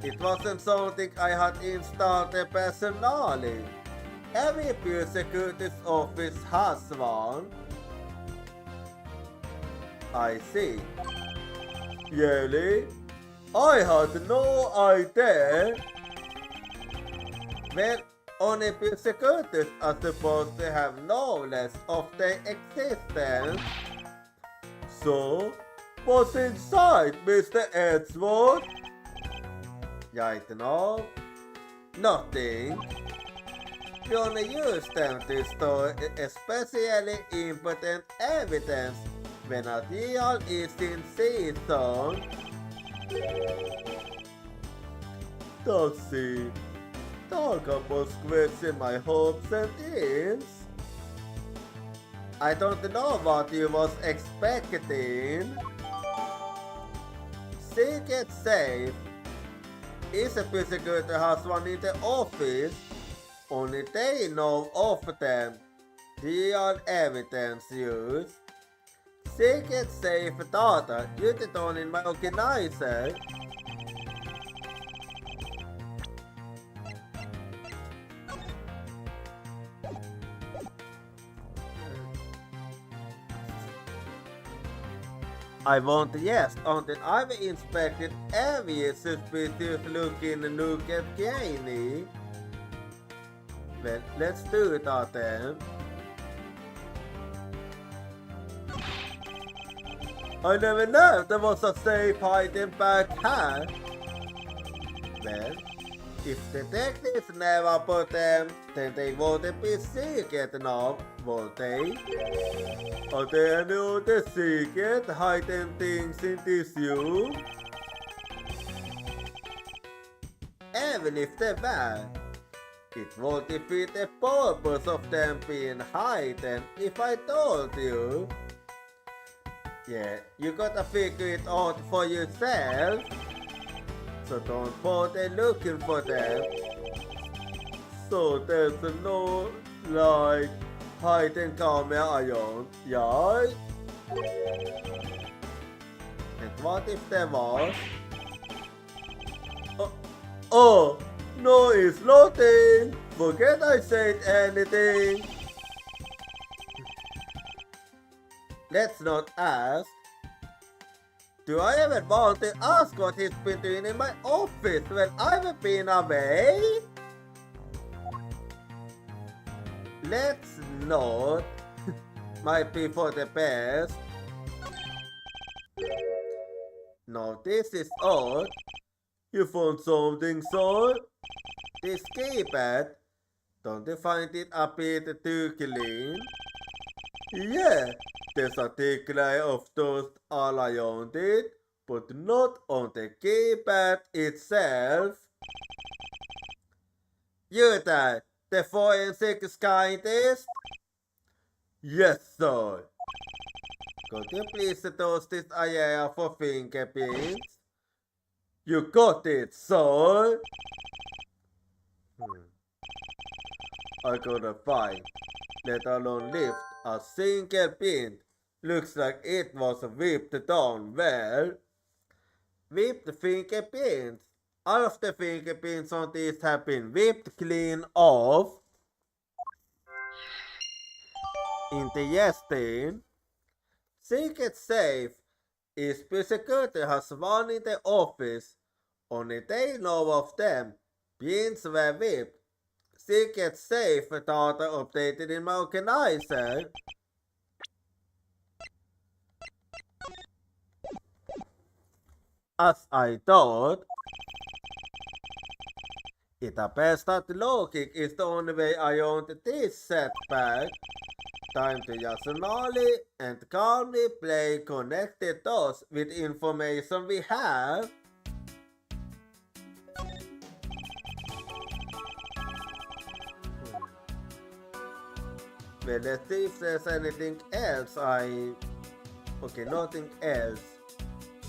S2: It wasn't something I had installed personally. Every prosecutor's office has one. I see. Really? I had no idea. Well, only prosecutors are supposed to have knowledge of their existence. So, what's inside, Mr. Edgeworth? Right now, nothing. We only use them to store especially important evidence when a deal is in season. That's it. Talk about scratching my hopes and dreams. I don't know what you was expecting. Secret safe. If a prosecutor has one in the office, only they know of them. Real evidence used. Secret safe data used on in my organizer. I won't yes until I've inspected every suspicious looking nook and cranny. Well, let's do that then. I never knew there was a safe hiding back here. Well, if detectives never put them, then they wouldn't be secret enough, would they? Are there any other secret hidden things in this room? Even if they were, it won't defeat the purpose of them being hidden if I told you. Yeah, you gotta figure it out for yourself. So don't bother looking for them. So there's no, like, hidden camera iron, right? And what if there was? Oh, no, it's nothing. Forget I said anything. Let's not ask. Do I ever want to ask what he's been doing in my office when I've been away? Let's not. Might be for the best. Now this is odd. You found something, sir? This keypad, don't you find it a bit too clean? Yeah, there's a thick layer of dust all around it, but not on the keypad itself. You there, the forensic scientist? Yes, sir. Could you please dust this area for fingerprints? You got it, sir. I couldn't find, let alone lift, a single pin. Looks like it was whipped down well. Whipped fingerprints. All of the fingerprints on this have been whipped clean off. Interesting. Secret safe is Prosecutor has one in the office. Only they know of them. Pins were whipped. Secret safe data updated in my organizer. As I thought, it appears that logic is the only way around this setback. Time to just slowly and calmly play connected dots with information we have. Well, let's see if there's anything else Okay, nothing else.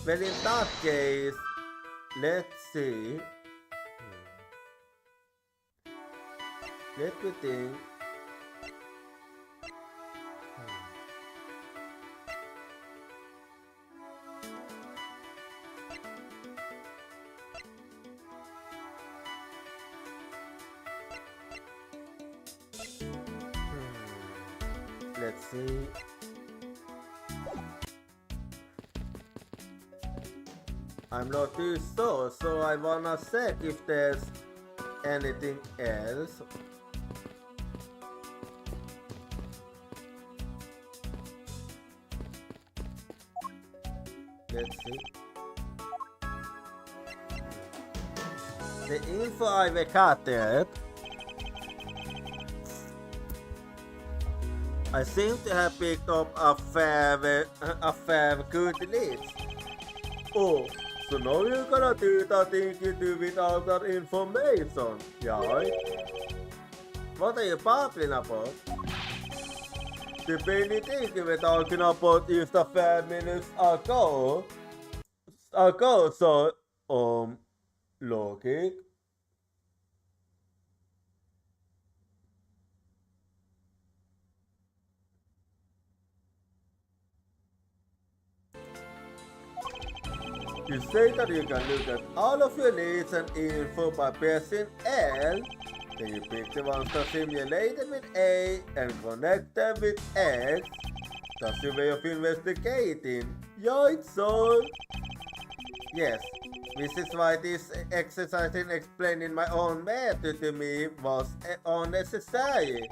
S2: Well, in that case, let's see. Let me think. Let's see. I'm not too sure, so I wanna check if there's anything else. Let's see. The info I gathered, I seem to have picked up a fair good list. Oh, so now you're gonna do the thing you do without that information, right? What are you babbling about? The very thing you were talking about just a few minutes ago, so, logic. You say that you can look at all of your leads and info by pressing L, then you pick the ones that simulated with A and connect them with X. That's your way of investigating, right, son? Yes, this is why this exercise in explaining my own method to me was unnecessary.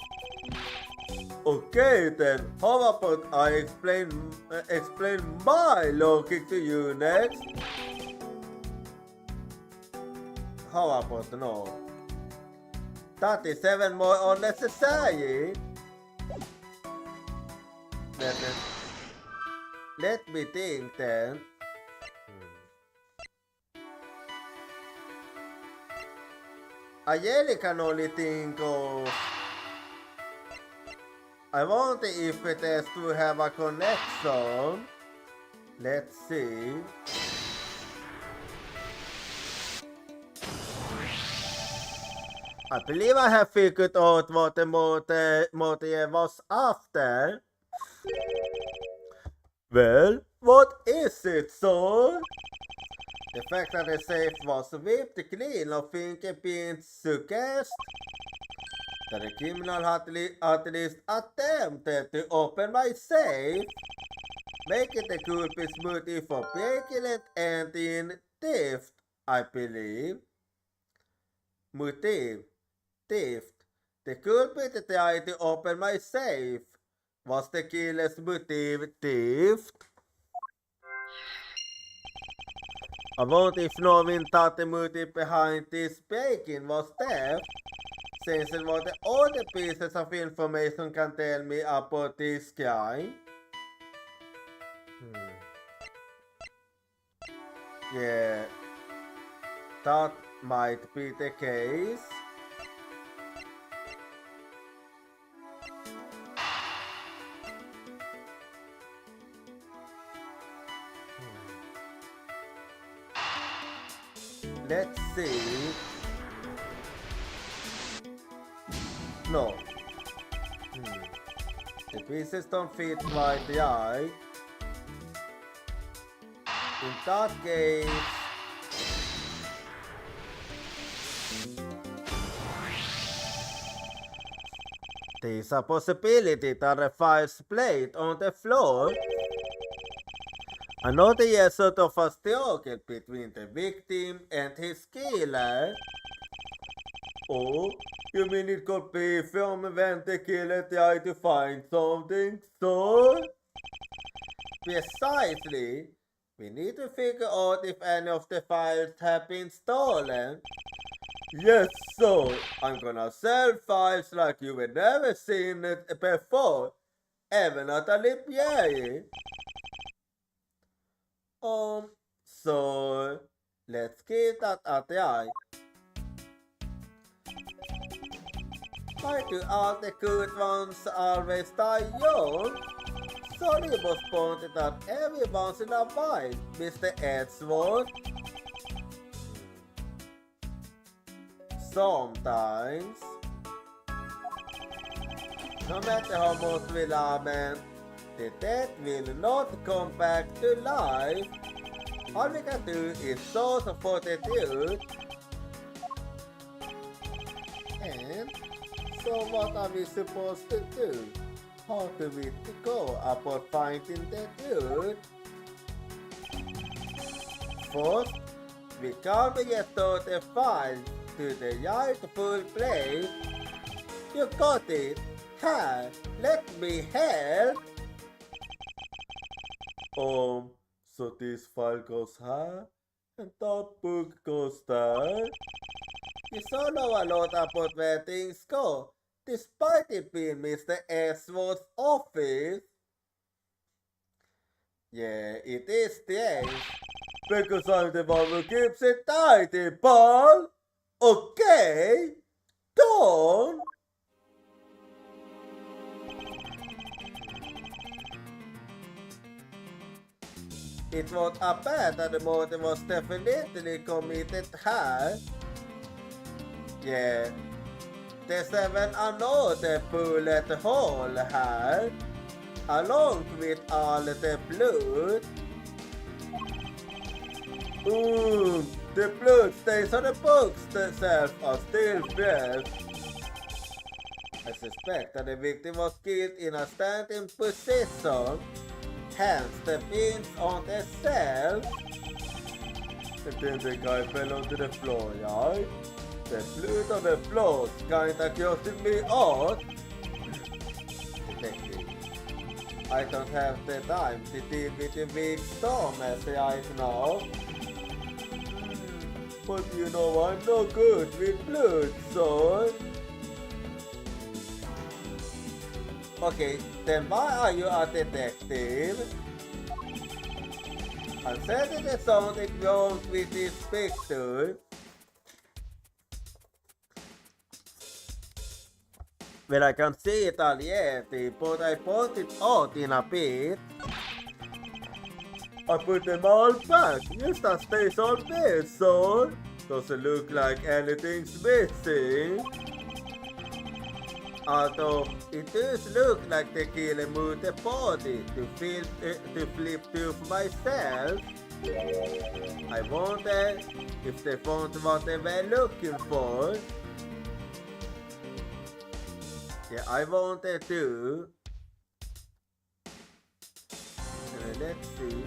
S2: Okay then, how about I explain my logic to you next? How about no? 37 more unnecessary? Let me think then. I really can only think of... I wonder if it has to have a connection. Let's see. I believe I have figured out what the motive was after. Well, what is it, sir? The fact that the safe was whipped clean of fingerprints suggests that the criminal at least attempted to open my safe, making the culprit's motive for breaking and entering theft, I believe. Motive, theft. The culprit tried to open my safe. Was the killer's motive theft? I wonder if knowing that the motive behind this breaking was theft, since it was the only pieces of information can tell me about this guy. Yeah, that might be the case. Let's see. No. The pieces don't fit right the eye. In that case, there's a possibility that the files played on the floor. Another sort of a struggle between the victim and his killer. Oh, you mean it could be from when the killer tried to find something, so? Precisely. We need to figure out if any of the files have been stolen. Yes, so I'm gonna sell files like you have never seen it before, even at a library. So let's give that a try. Why do all the good ones always die young? Sonny was pointed out every once in a while, Mr. Edgeworth. Sometimes. No matter how much we lament, the dead will not come back to life. All we can do is source for the truth. And so what are we supposed to do? How do we go about finding the truth? First, we can't get to the file to the rightful place. You got it. Ha! Let me help. So this file goes here, and that book goes there. You so know a lot about where things go, despite it being Mr. Ashworth's office. Yeah, it is strange, because I'm the one who keeps it tidy, Paul. Okay? Don't. It was a bad that the murder was definitely committed here. Yeah. There's even another bullet hole here, along with all the blood. The blood stains on the books themselves are still fresh. I suspect that the victim was killed in a standing position, hence the pins on the shelf. And then the guy fell onto the floor, right? The blood on the floor kinda grossing me out. Detective, I don't have the time to deal with the weak stomach right now. But you know I'm no good with blood, son. Okay, then why are you a detective? I'm certain there's something wrong with this picture. Well, I can see it already, but I put it out in a bit. I put them all back. Yes, that stays all there, son. Doesn't look like anything's missing. Although it does look like the killer moved the body to flip through myself. I wonder if they found what they were looking for. Yeah, I wonder too. Let's see.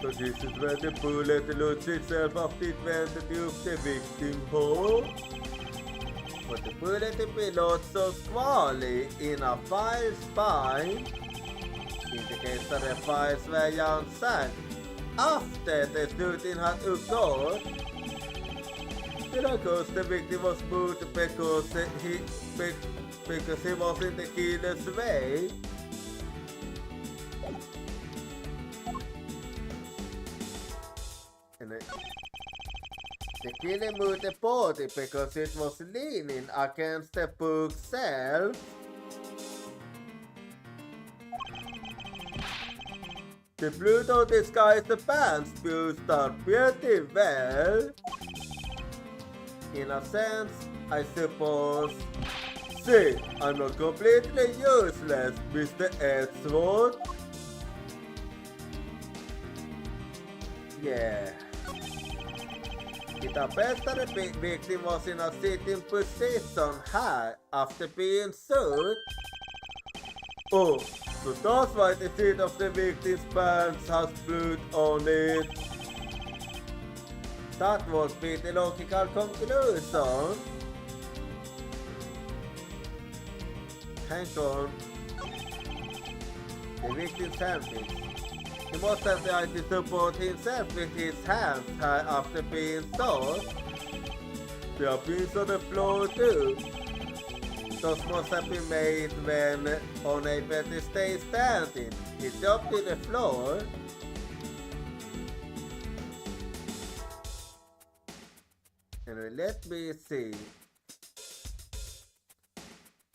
S2: So this is where the bullet loads itself after it went through the victim hole. But the bullet pilots so squally in a file spine. indicates that the fires were young sank after the shooting had occurred. Then of course the victim was moved because he was in the killer's way. And the killer moved the body because it was leaning against the bookshelf. The Pluto disguised the pants used up pretty well. In a sense, I suppose. See, I'm not completely useless, Mr. Edgeworth. Yeah. It appears that the victim was in a sitting position high after being shot. Oh, so that's why the seat of the victim's pants has blood on it. That would be the logical conclusion. Hang on. The victim's handprints. He must have tried to support himself with his hands high after being shot. There are pins on the floor too. Those must have been made when unable to stay standing. He dropped to the floor. And let me see.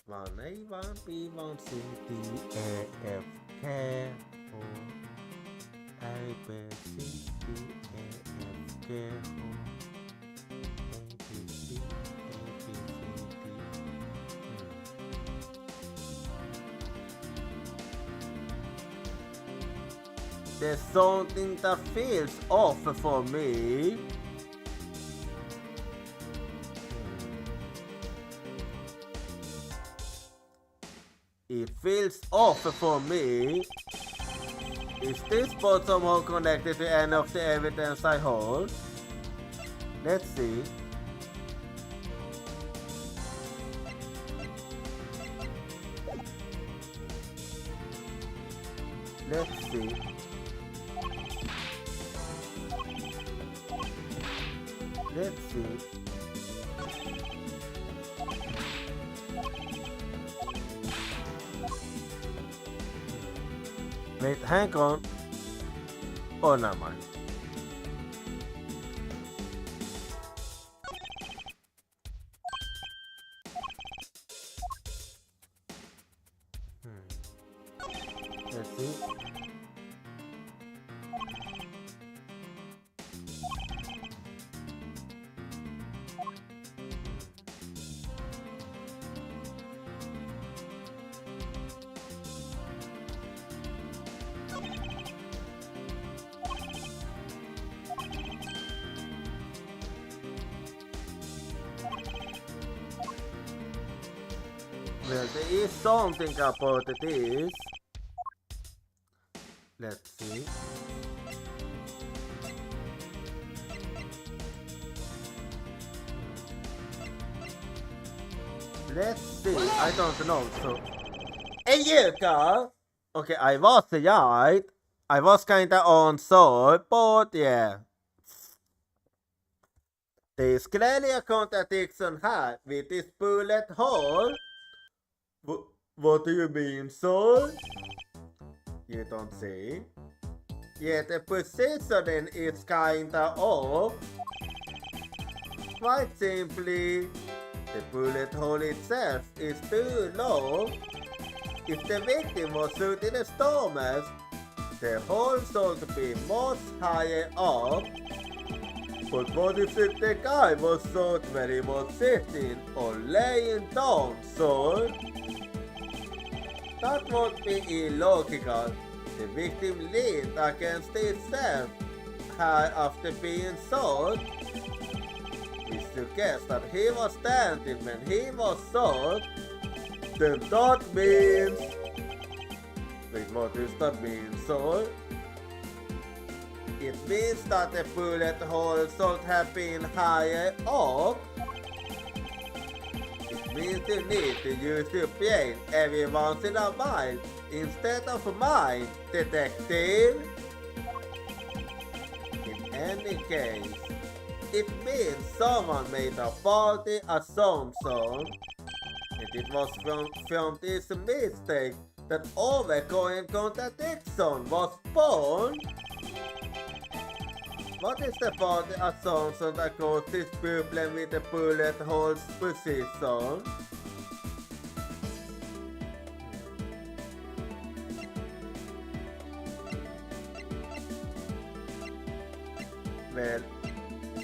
S2: 1A1, B1, C, D, E, F, K, O, A, B, C, D, E, F, K, O, A, B, C, A, B, C, D. There's something that feels off for me. It feels off for me. Is this spot somehow connected to any of the evidence I hold? Let's see. Let's see. Let's see. Wait, hang on. Oh, never mind. Let's see. Well, there is something about this. Let's see. Let's see. I don't know. So, a year ago. Okay, I was right. I was kinda on side, but yeah. There is clearly a contradiction here with this bullet hole. What do you mean, sir? You don't see. Yet the positioning is kinda off. Quite simply, the bullet hole itself is too low. If the victim was shot in a stomach, the hole should be much higher up. But what if the guy was shot when he was sitting or laying down, sir? That would be illogical. The victim leaned against himself high after being shot. We suggest that he was standing when he was shot. Then that means... Wait, what does that mean, sir? It means that the bullet hole should have been higher up. It means you need to use your brain every once in a while instead of mine, detective. In any case, it means someone made a faulty assumption, and it was from this mistake that overgoing contradiction was born. What is the faulty assumption that caused this problem with the bullet holes position? Well,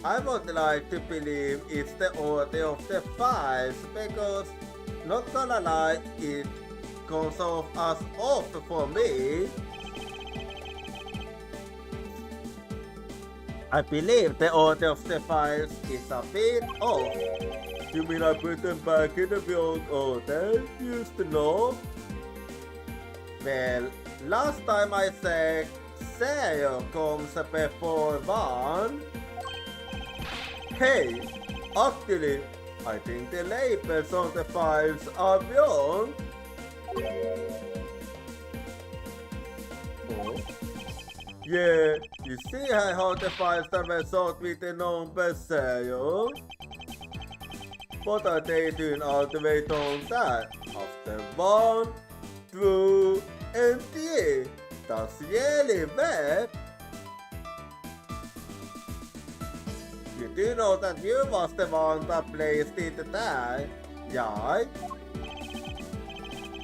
S2: I would like to believe it's the author of the files because, not gonna lie, it comes off as off for me. I believe the author of the files is a bit off. You mean I put them back in the wrong order? Used to know? Well, last time I checked, 0 comes before 1. Hey, actually, I think the labels on the files are wrong. Oh. Yeah, you see how the files that were sorted with the number 0? What are they doing all the way down that? After 1, 2, and 3. That's really bad. You do know that you was the one that placed it there, yeah?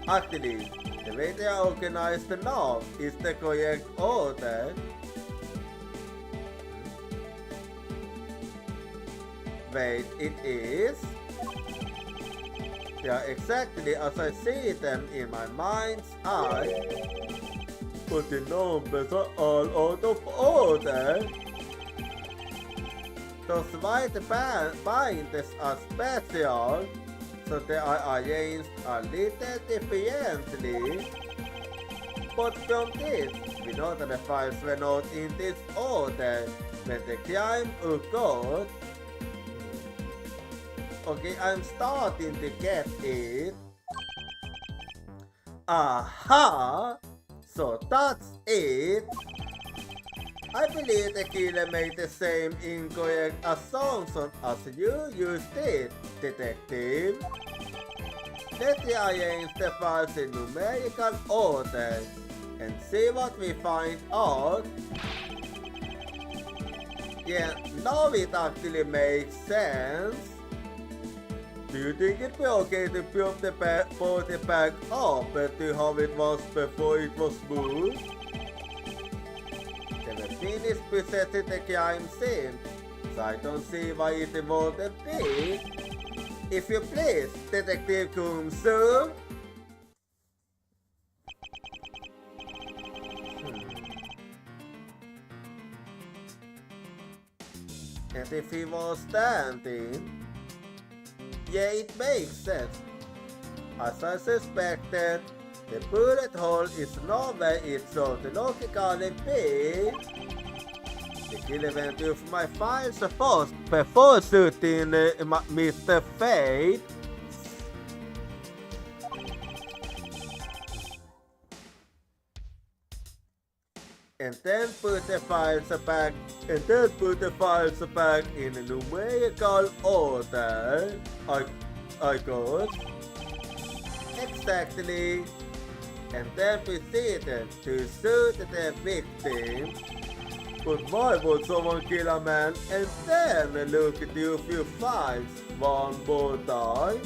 S2: Actually, the way they are organized now is the correct order. Wait, it is? They are exactly as I see them in my mind's eye. But the numbers are all out of order. Those white binders are special, so they are arranged a little differently. But from this, we know that the files were not in this order when the crime occurred. Okay, I'm starting to get it. Aha! So that's it. I believe the killer made the same incorrect assumption as you used it, detective. Let's rearrange the files in numerical order and see what we find out. Yeah, now it actually makes sense. Do you think it'd be okay to put the body back up to how it was before it was moved? They were finished possessing the crime scene, so I don't see why it wouldn't be. If you please, Detective Kumsu. And if he was standing, yeah, it makes sense. As I suspected, the bullet hole is nowhere it should logically be. The killer went through my files first before shooting Mr. Fate. And then put the files back in numerical order. I got exactly, and then proceeded to shoot the victim. But why would someone kill a man and then look through a few files one more time?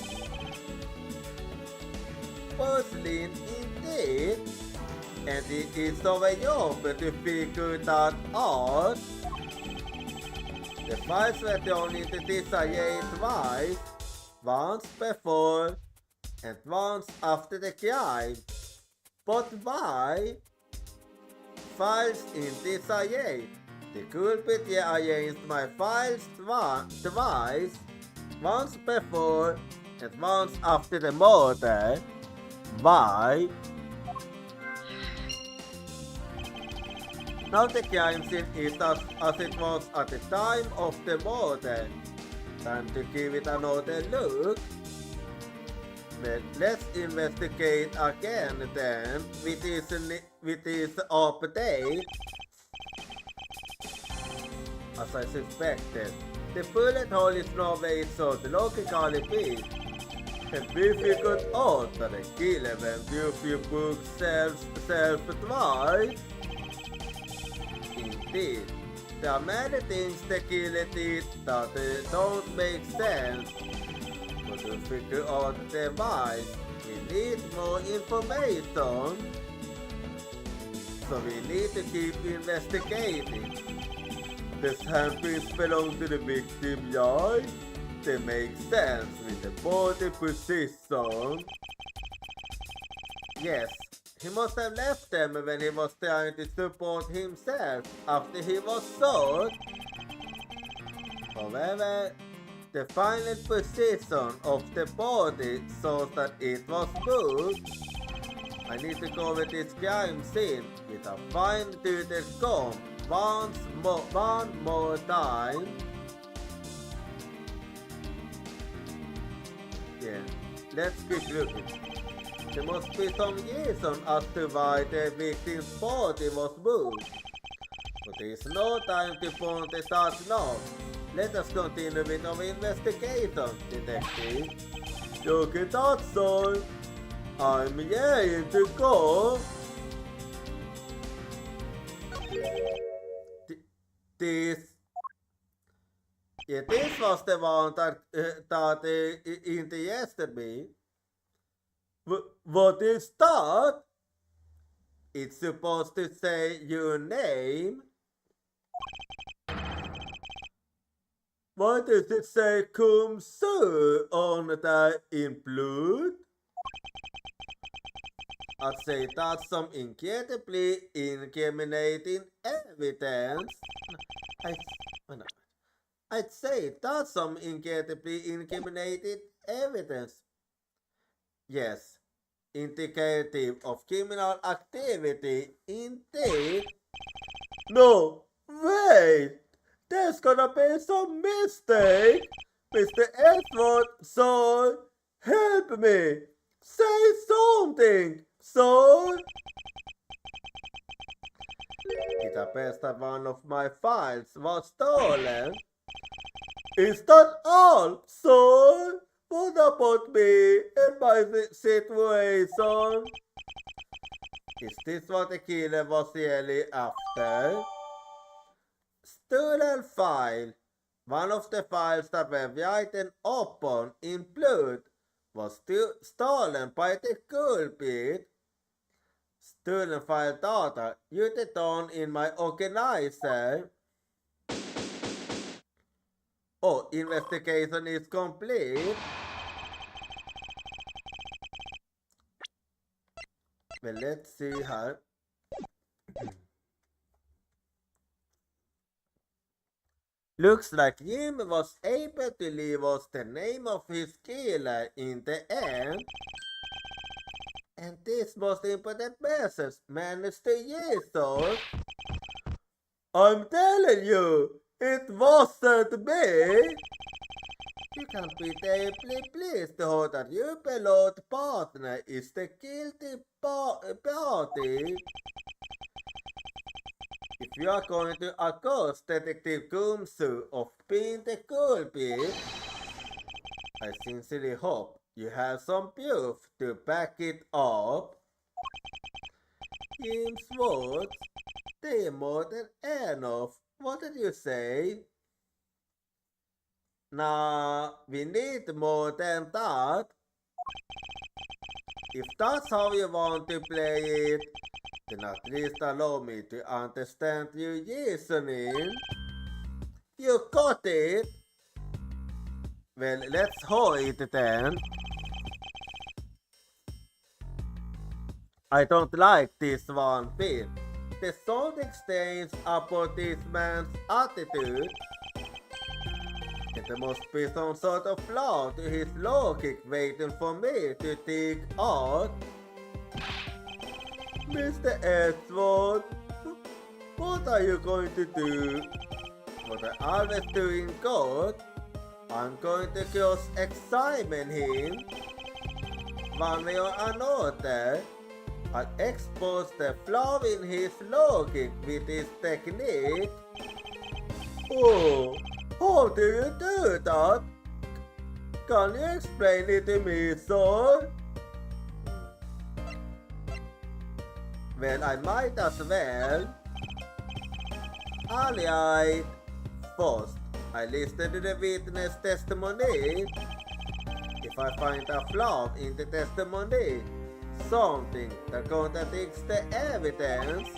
S2: Porcelain indeed. And it is our job to figure that out. The files were thrown into disarray twice, once before and once after the crime. But why? Files in disarray. The culprit rearranged my files twice, once before and once after the murder. Why? Now the crime scene is as it was at the time of the murder. Time to give it another look. Well, let's investigate again then with his update. As I suspected, the bullet hole is no way it should logically be. And we figured out that a killer when you few books self twice. Indeed, there are many things the killer did that don't make sense. But to figure out the why, we need more information. So we need to keep investigating. The handprints belong to the victim, yeah? They make sense with the body position. Yes, he must have left them when he was trying to support himself after he was shot. However, the final position of the body shows that it was moved. I need to go with this crime scene with a fine-toothed comb one more time. Yeah, let's keep looking. There must be some reason as to why the victim's body was moved. But there is no time to point this out now. Let us continue with our investigation, detective. Okay, that's all. I'm ready to go. This was the one that interested me. What is that? It's supposed to say your name. Why does it say cum su on the include? I'd say that's some incredibly incriminating evidence. I'd say that's some incredibly incriminating evidence. Yes, indicative of criminal activity indeed. No, wait! There's gonna be some mistake! Mr. Edward, son, help me! Say something, son! It appears that one of my files was stolen. Is that all, son? What about me and my situation? Is this what the killer was really after? Stolen file. One of the files that were written upon in blood was stolen by the culprit. Stolen file data you return in my organizer. Oh, investigation is complete. Well, let's see here. Looks like Jim was able to leave us the name of his killer in the end. And this most important message managed to use us. I'm telling you, it wasn't me. You can be deeply pleased to know that your beloved partner is the guilty party. If you are going to accuse Detective Gumsu of being the culprit, I sincerely hope you have some proof to back it up. Jim's words, they're more than enough. What did you say? Nah, we need more than that. If that's how you want to play it, then at least allow me to understand your reasoning. You got it? Well, let's hold it then. I don't like this one bit. There's something strange about this man's attitude. And there must be some sort of flaw to his logic waiting for me to dig out. Mr. Edward, what are you going to do? What I always do in court, I'm going to cause excitement him. one way or another, I expose the flaw in his logic with his technique. Oh, how do you do that? Can you explain it to me, sir? Well, I might as well. Alright. First, I listen to the witness testimony. If I find a flaw in the testimony, something that contradicts the evidence,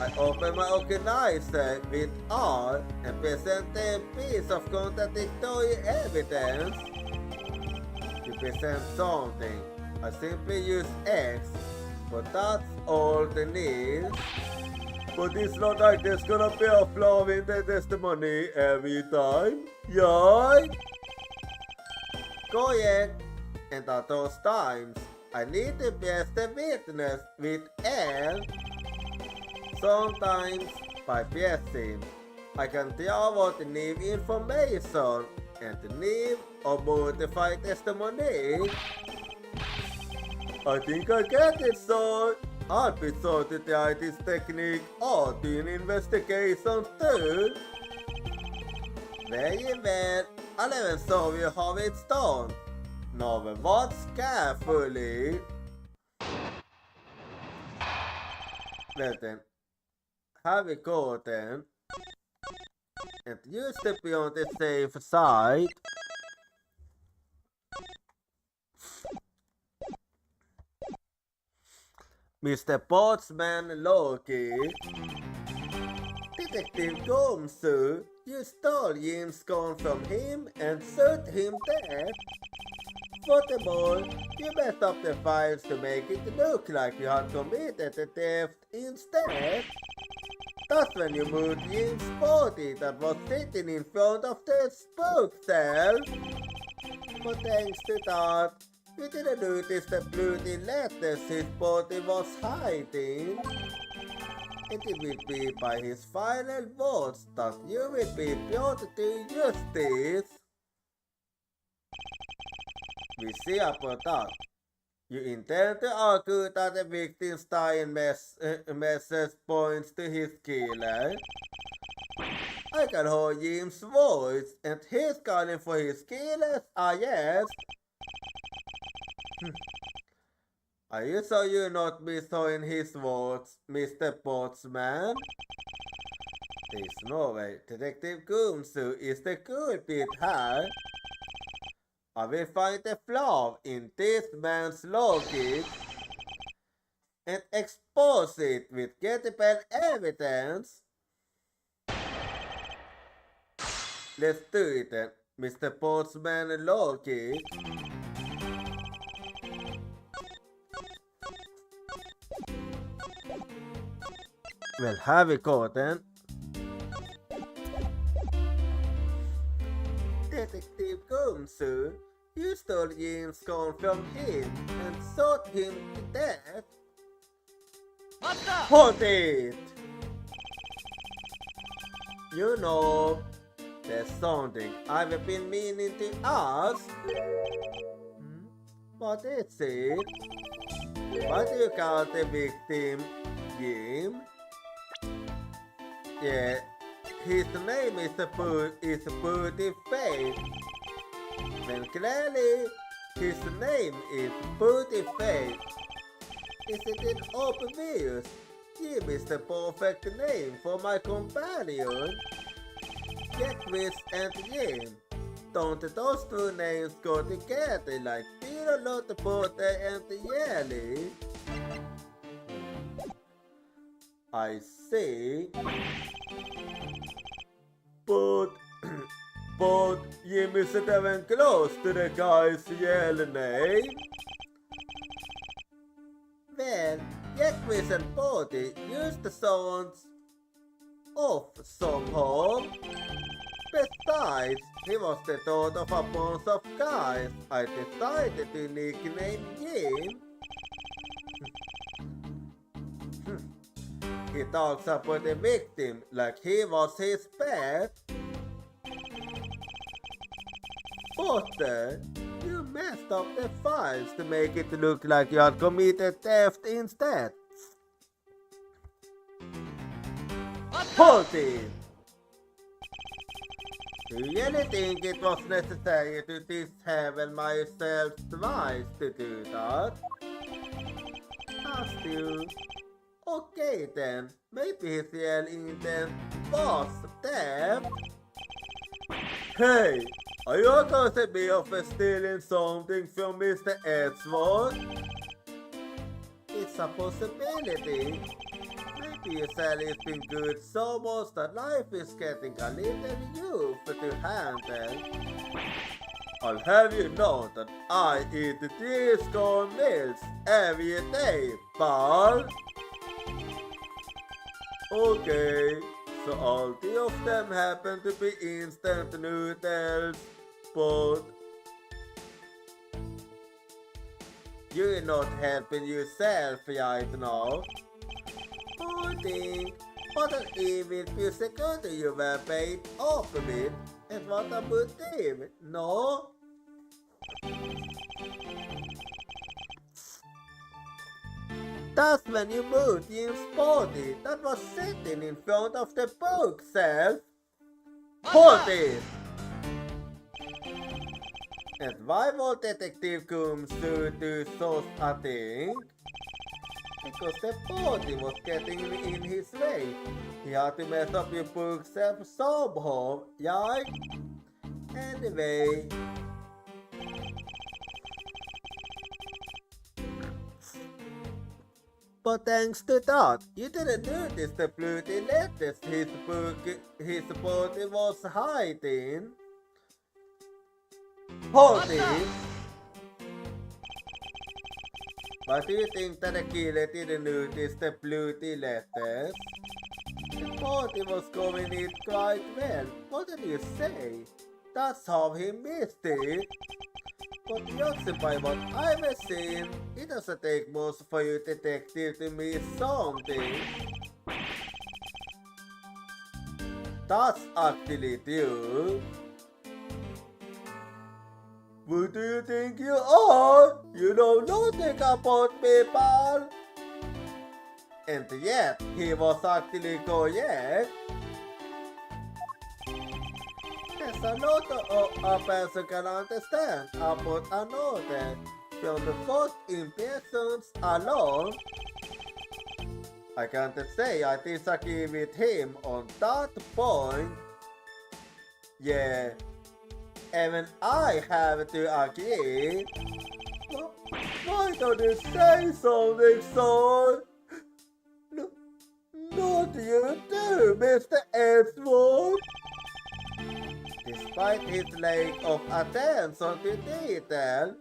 S2: I open my organizer with R and present a piece of contradictory evidence. To present something, I simply use X, but that's all the need. But it's not like there's gonna be a flaw in the testimony every time, right? Correct. And at those times, I need to press the witness with L. Sometimes, by pressing, I can tell what new information and new or modified testimony. I think I get it, sir. I'll be sure to try this technique out in investigation too. Very well, I'll even show you how it's done. Now watch carefully. Well then, have a go then. And you step on the safe side. Mr. Portsman Loki. Detective Gomsu, you stole Jim's gun from him and shot him dead. Furthermore, you messed up the files to make it look like you had committed the theft instead. That's when you moved Jim's body that was sitting in front of the spook cell. But thanks to that, you didn't notice the bloody letters his body was hiding. And it will be by his final words that you will be brought to justice. We see about that. You intend to argue that the victim's dying message points to his killer. I can hear Jim's voice, and he's calling for his killers, yes. Are you sure you're not mishearing his words, Mr. Portsman? There's no way Detective Gumsu is the culprit here. I will find a flaw in this man's logic and expose it with credible evidence. Let's do it then, Mr. Portsman logic. Well, have a go then. Detective Gumsu, you stole Jim's gun from him and shot him to death. Hold it! You know, there's something I've been meaning to ask. What is it? Why do you call the victim Jim? Yeah, his name is Booty Face. Then clearly, his name is Booty Face. Isn't it obvious? Jim is the perfect name for my companion. Jacques and Jim. Don't those two names go together like peanut butter and jelly? I see. But Jim isn't even close to the guy's real name. Well, Jacques and Body used the sounds off somehow. Besides, he was the third of a bunch of guys I decided to nickname Jim. He talks about the victim like he was his pet. Potter, you messed up the files to make it look like you had committed theft instead. Porty! Do you really think it was necessary to dishevel myself twice to do that? Must you? Okay then, maybe his real intent was theft. Hey, are you accusing me of stealing something from Mr. Edgeworth? It's a possibility. Maybe Sally's been good so much that life is getting a little youth to handle. I'll have you know that I eat 3 scone meals every day, pal. Okay, so all 3 of them happen to be instant noodles, but you're not helping yourself right now. Poor thing, what an evil prosecutor you were paid off with, and what a motive, no? That's when you moved Jim's body that was sitting in front of the bookshelf. Hold it! And why would Detective Coombs do such a thing? Because the body was getting in his way. He had to mess up your bookshelf somehow, right? Anyway. But thanks to that, you didn't notice the bloody letters his body was hiding. Hold it! But do you think that the killer didn't notice the bloody letters? The body was going in quite well. What did you say? That's how he missed it. But judging by what I've seen, it doesn't take much for you detective to miss something. That's actually true. Who do you think you are? You know nothing about people. And yet, he was actually correct. There's a lot a person can understand about another from the first impressions alone. I can't say I disagree with him on that point. Yeah, even I have to agree. Why don't you say something, son? What do you do, Mr. Edgeworth? Despite his lack of attention to detail,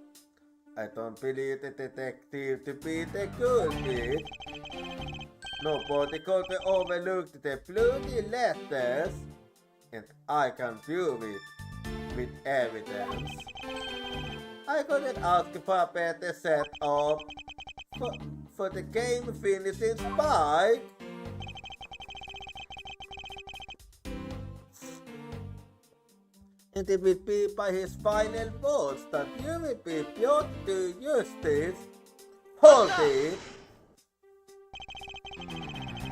S2: I don't believe the detective to be the culprit. Nobody could have overlooked the bloody letters, and I can prove it with evidence. I couldn't ask for a better setup for the game finishing spike. And it will be by his final words that you will be brought to justice. Hold it!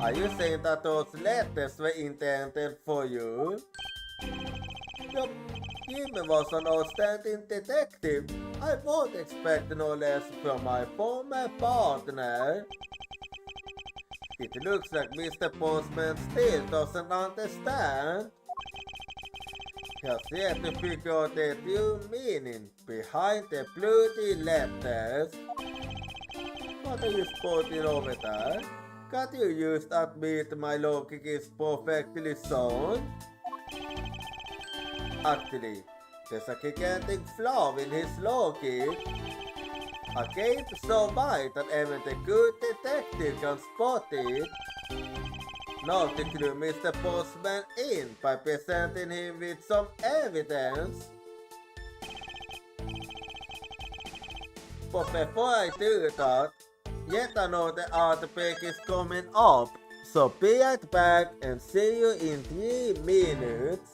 S2: Are you saying that those letters were intended for you? Yup, Jimmy was an outstanding detective. I won't expect no less from my former partner. It looks like Mr. Postman still doesn't understand. He has yet to figure out the true meaning behind the bloody letters. What are you spotting over there? Can't you just admit my logic is perfectly sound? Actually, there's a gigantic flaw in his logic. A game so wide that even the good detective can spot it. Now to clue Mr. Postman in by presenting him with some evidence. But before I do that, yet another outbreak is coming up, so be right back and see you in 3 minutes.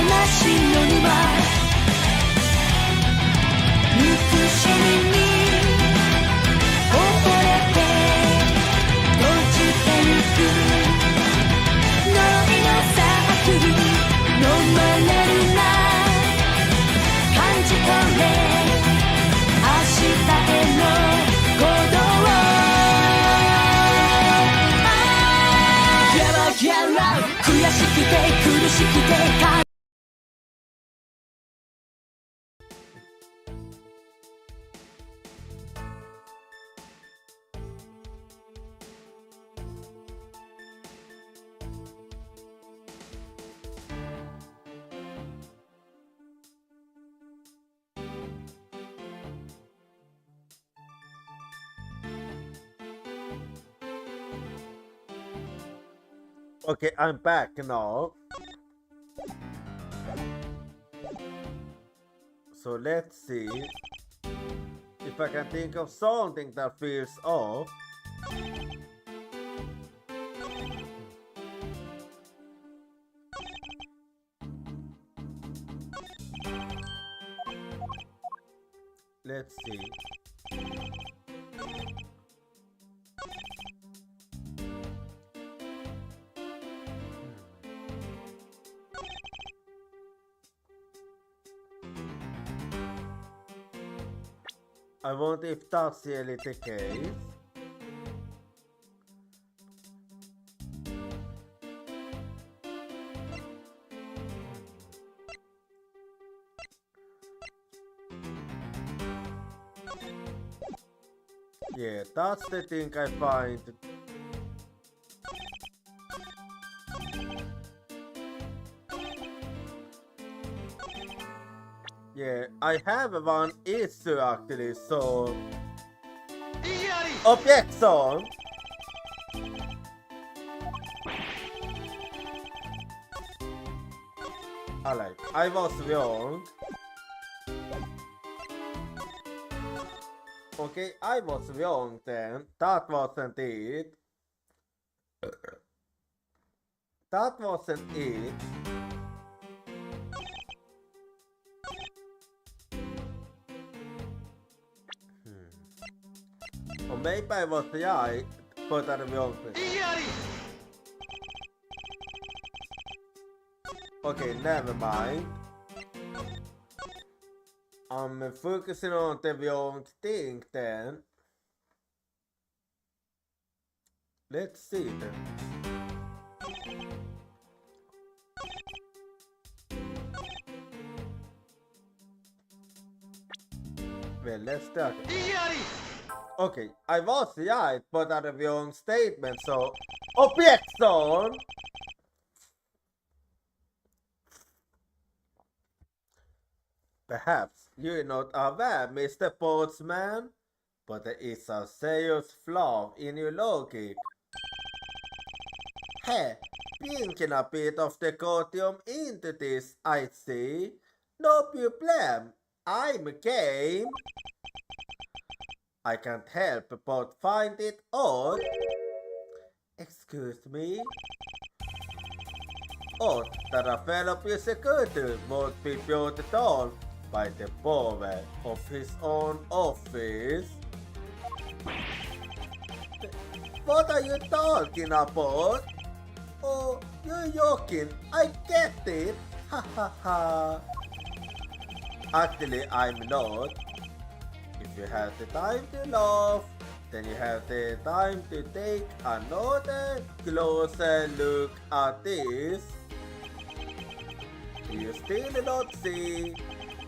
S3: の沼憎しみに溺れて閉じてゆくノイのサークル飲まれるな感じ取れ明日への鼓動ギャラ悔しくて苦しくて
S2: Okay, I'm back now. So let's see if I can think of something that feels off. Let's see. I wonder if that's really the case. Yeah, that's the thing I find. Yeah, I have one issue actually, so... Objection! Alright, I was wrong. Okay, I was wrong then. That wasn't it. That wasn't it. Or maybe I was right, but I'm wrong. Okay, never mind. I'm focusing on the wrong thing then. Let's see then. Well, let's start. Okay, I was right, but at the wrong statement, so... Objection! Perhaps you're not aware, Mr. Portsman, but there is a serious flaw in your logic. Hey, pinking a bit of the cotium into this, I see. No problem, I'm game. I can't help but find it odd. Excuse me? Odd that a fellow prosecutor would be brought down by the power of his own office. What are you talking about? Oh, you're joking. I get it. Ha ha ha. Actually, I'm not. If you have the time to laugh, then you have the time to take another closer look at this. Do you still not see?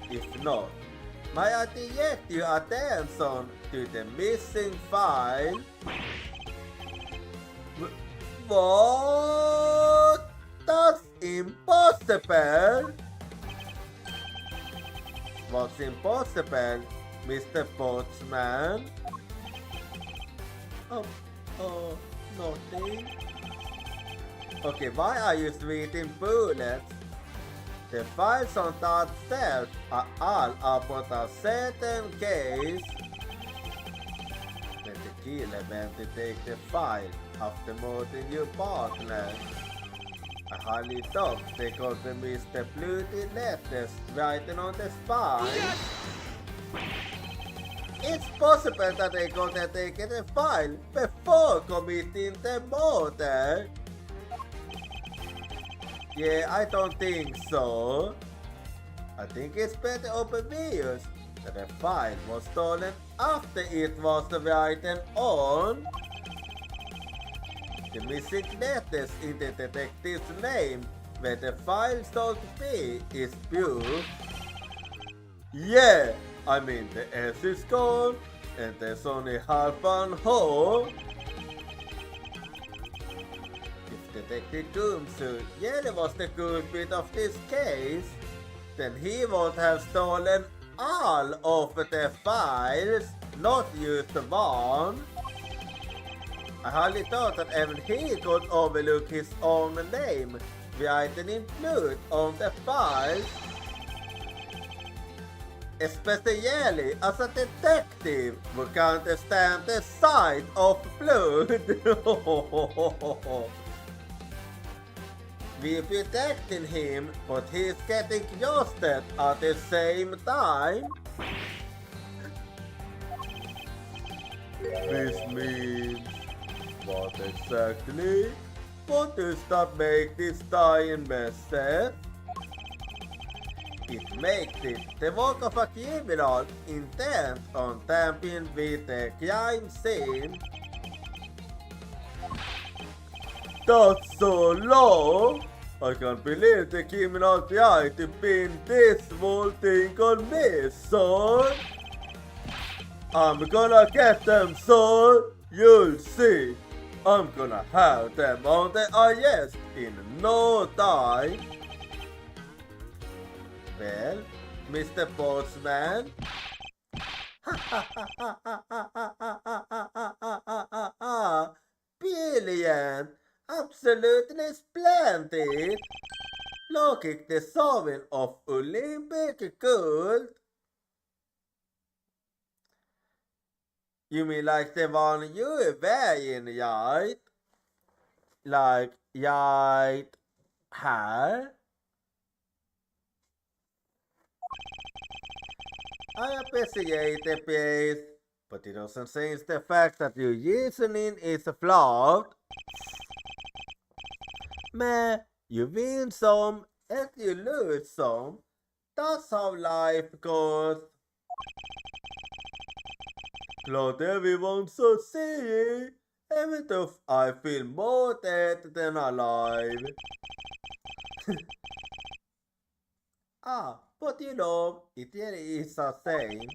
S2: If not, may I direct your attention to the missing file? What? That's impossible! What's impossible, Mr. Portsman? Nothing. Okay, why are you sweating bullets? The files on that shelf are all about a certain case. Then the killer went to take the file after murdering your partner. I highly doubt they could miss the bloody letters written on the spine. It's possible that they could have taken the file before committing the murder. Yeah, I don't think so. I think it's better obvious that the file was stolen after it was written on. The missing letters in the detective's name where the file should be is proof. Yeah, I mean the S is gone and there's only half one hole. If Detective Doomsu really was the good bit of this case, then he would have stolen all of the files, not used one. I hardly thought that even he could overlook his own name written in blood on the files. Especially as a detective who can't stand the sight of blood. We're protecting him, but he's getting exhausted at the same time. This means what exactly? Want to stop make this dying message? It makes it the work of a criminal intent on tampering with the crime scene. That's so long! I can't believe the criminal tried to pin this whole thing on me, son! I'm gonna get them, son! You'll see! I'm gonna have them on the IS in no time! Well, Mr. Postman? Brilliant! Absolutely splendid! Look the sovereign of Olympic gold! You mean like the one you're wearing, right? Like, right here? I appreciate the praise, but it doesn't change the fact that your reasoning is flawed. Meh, you win some and you lose some. That's how life goes. Glad everyone's so silly, even though I feel more dead than alive. But you know, it really is a shame.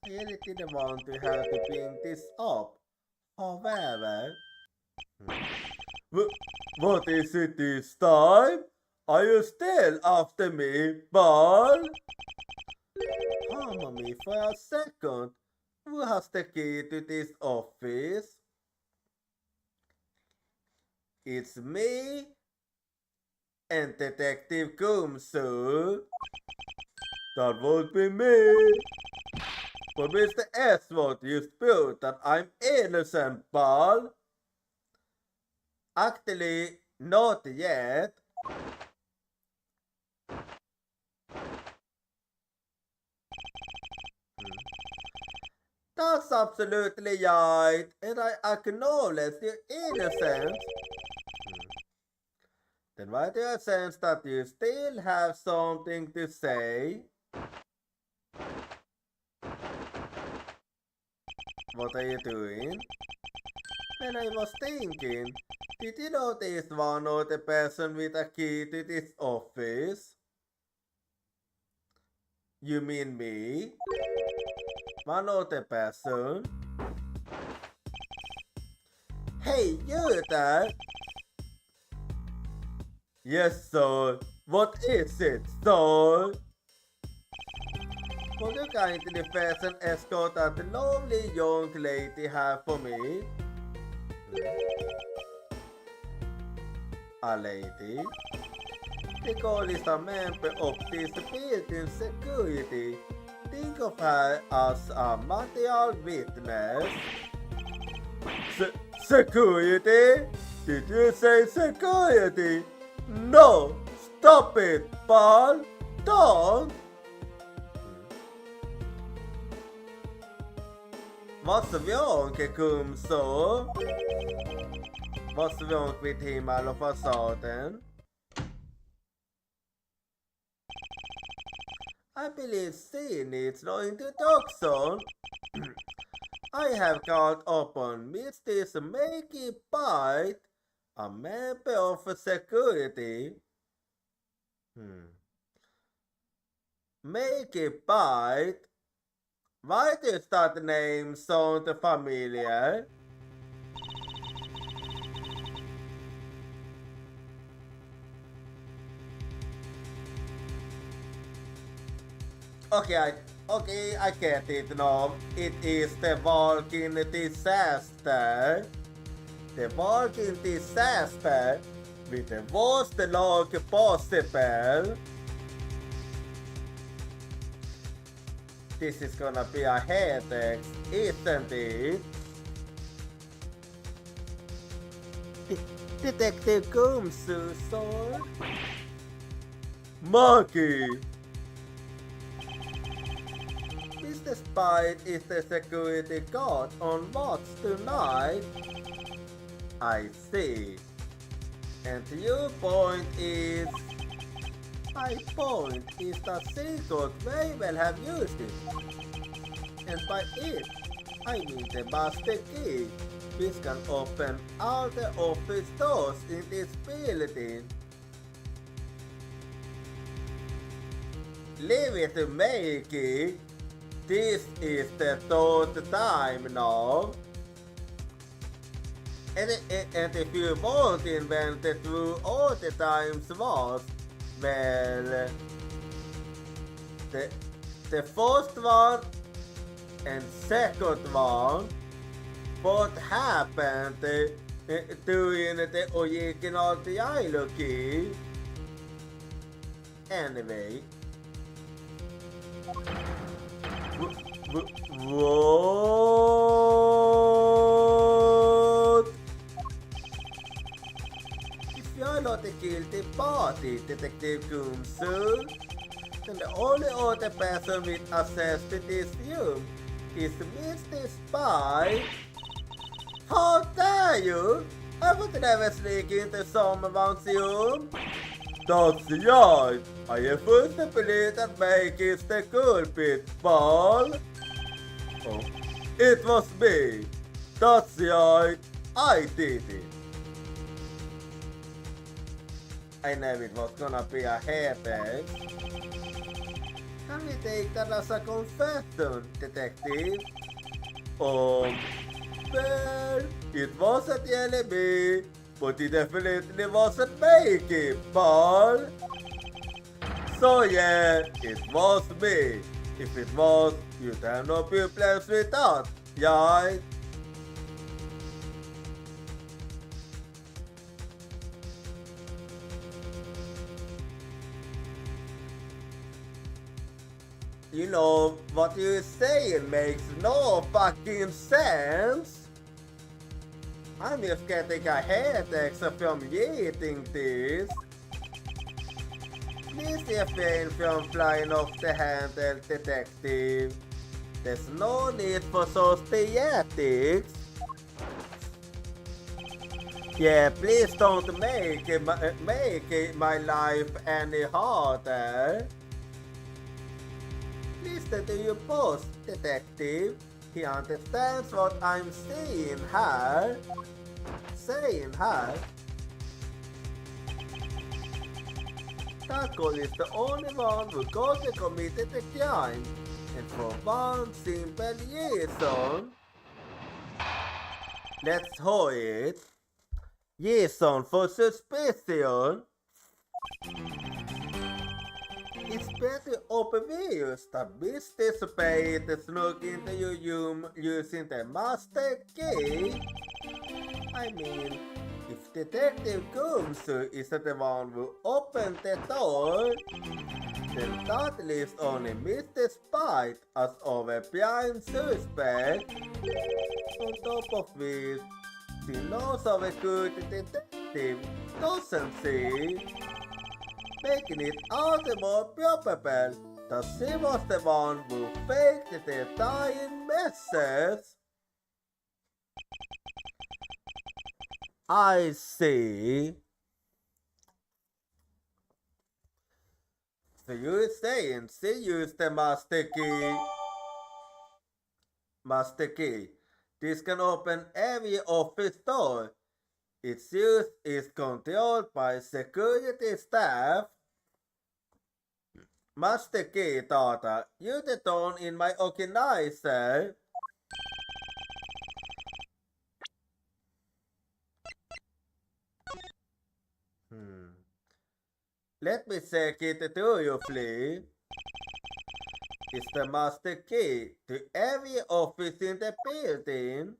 S2: I really didn't want to have to bring this up. However... What is it this time? Are you still after me, Ball? Humor me for a second. Who has the key to this office? It's me and Detective Kumsu. That would be me. But Mr. Esword used proof that I'm innocent, Ball. Actually, not yet. That's absolutely right, and I acknowledge your innocence. Then why do you sense that you still have something to say? What are you doing? When I was thinking, did you notice one other person with a key to this office? You mean me? One other person? Hey, you there! Yes, sir. What is it, sir? Would you kindly fetch an escort that the lovely young lady have for me? A lady? The girl is a member of this building security. Think of her as a material witness. Security? Did you say security? No! Stop it, Paul! Don't! What's wrong, Kumso? What's wrong with him all of a sudden? I believe she needs no introduction. I have called upon Mr. Makey Bite, a member of security. Makey Bite? Why does that name sound familiar? Okay, I get it now. It is the walking disaster. The walking disaster with the worst luck possible. This is gonna be a headache, isn't it? Detective Gumsu, sir? Monkey! Mr. Spite is the security guard on watch tonight. I see. And your point is... My point is that she could very well have used it. And by it, I mean the master key, which can open all the office doors in this building. Leave it to Makey. This is the third time now. And if you won't invent the true all the times was, well, the first one and second one, what happened during the original dialogue? Anyway. What? If you're not the guilty party, Detective Gumsu, then the only other person with access to this room is Mr. Spy. How dare you? I would never sneak into someone's room. That's right. I have first to believe that Mike is the culprit, Paul. Oh, it was me. That's right. I did it. I knew it was gonna be a headache. Can we take that as a confession, Detective? Well, it wasn't really me, but it definitely wasn't Makey, Paul. So yeah, it was me. If it was, you'd have no problems with that, right? You know, what you're saying makes no fucking sense. I'm just getting a headache from eating this. Please refrain from flying off the handle, Detective. There's no need for such theatrics. Yeah, please don't make my life any harder. Listen to your boss, Detective. He understands what I'm saying her. Taco is the only one who got committed the crime, and for one simple reason. Let's hold it. Reason for suspicion. It's pretty obvious that Mr. Spade snuck into your room using the master key. I mean, if Detective Gumsu is the one who opened the door, then that leaves only Mr. Spite as our prime suspect. On top of which, she knows our good detective detective doesn't see, making it all the more probable that she was the one who faked the dying message. I see. So you're saying she used the master key. Master key. This can open every office door. Its use is controlled by security staff. Master key data. Use the tone in my organizer. Let me check it thoroughly. Is the master key to every office in the building?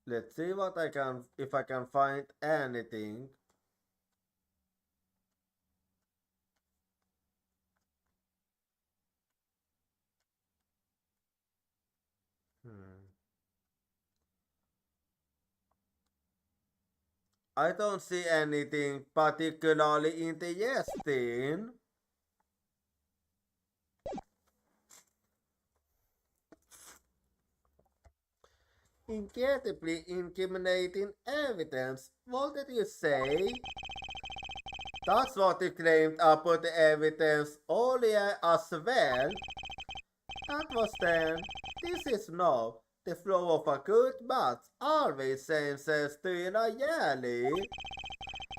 S2: Let's see what if I can find anything. I don't see anything particularly interesting. Incredibly incriminating evidence. What did you say? That's what you claimed about the evidence earlier as well. That was then. This is now. The flow of a good match always changes during a yearly.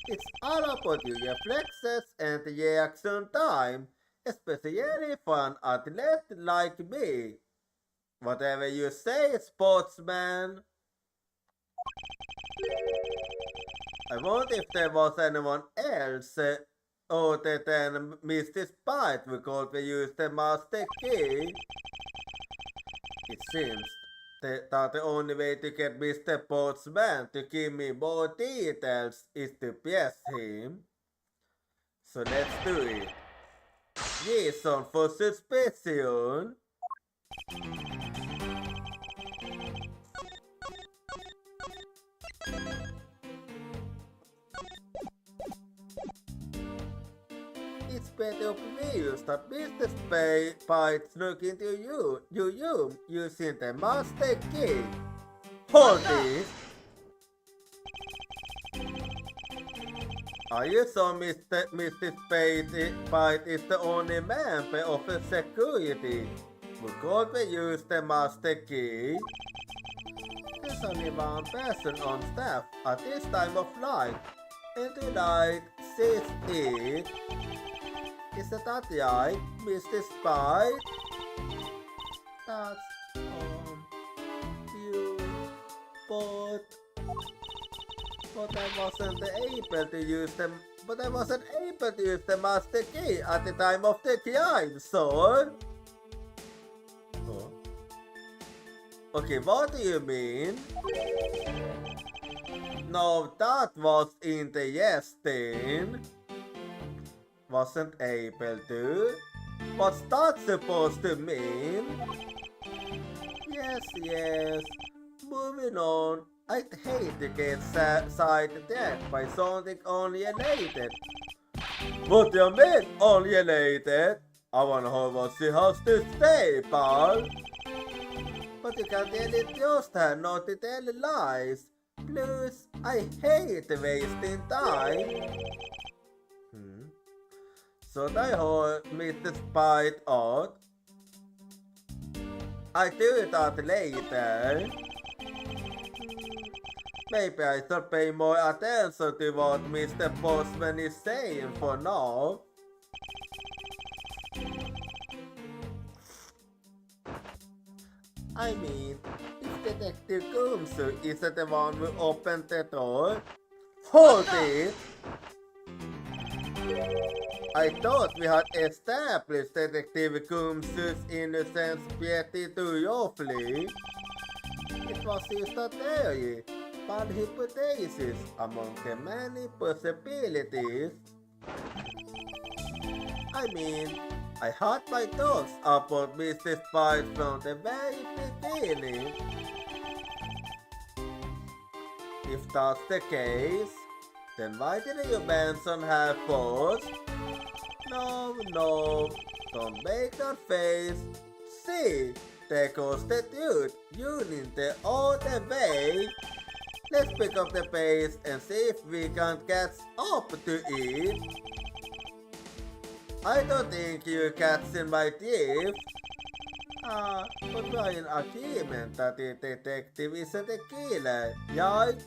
S2: It's all about your reflexes and reaction time, especially for an athlete like me. Whatever you say, sportsman. I wonder if there was anyone else other than Mr. Spite who could use the master key. It seems that the only way to get Mr. Sportsman to give me more details is to press him. So let's do it. Reason for suspicion. It's better obvious that Mr. Spite snuck into your room using the master key. Hold this! Are you sure Mr. Spite is the only member of the security who could use the master key? There's only one person on staff at this time of night, and tonight sees it. Is that right, Mr. Spite? That's you, but I wasn't able to use them. But I wasn't able to use the master key at the time of the crime, sir. Oh. Okay, what do you mean? No, that was interesting. Wasn't able to? What's that supposed to mean? Yes. Moving on. I'd hate to get sidetracked by something unrelated. What do you mean, unrelated? I wanna know what she has to say, pal. But you can tell it just her, not to tell lies. Plus, I hate wasting time. So I heard Mr. Spite out. I do that later. Maybe I should pay more attention to what Mr. Postman is saying for now. I mean, if Detective Kumsu isn't the one who opened the door, hold it! I thought we had established Detective Kumsu's innocence pretty thoroughly. It was just a theory, but hypothesis among the many possibilities. I mean, I had my thoughts about Mr. Spice from the very beginning. If that's the case, then why didn't you mention her first? No, don't make that face. See, there goes the dude, you need the all the way. Let's pick up the pace and see if we can catch up to it. I don't think you're catching my drift. But we're in agreement that the detective isn't a killer, right?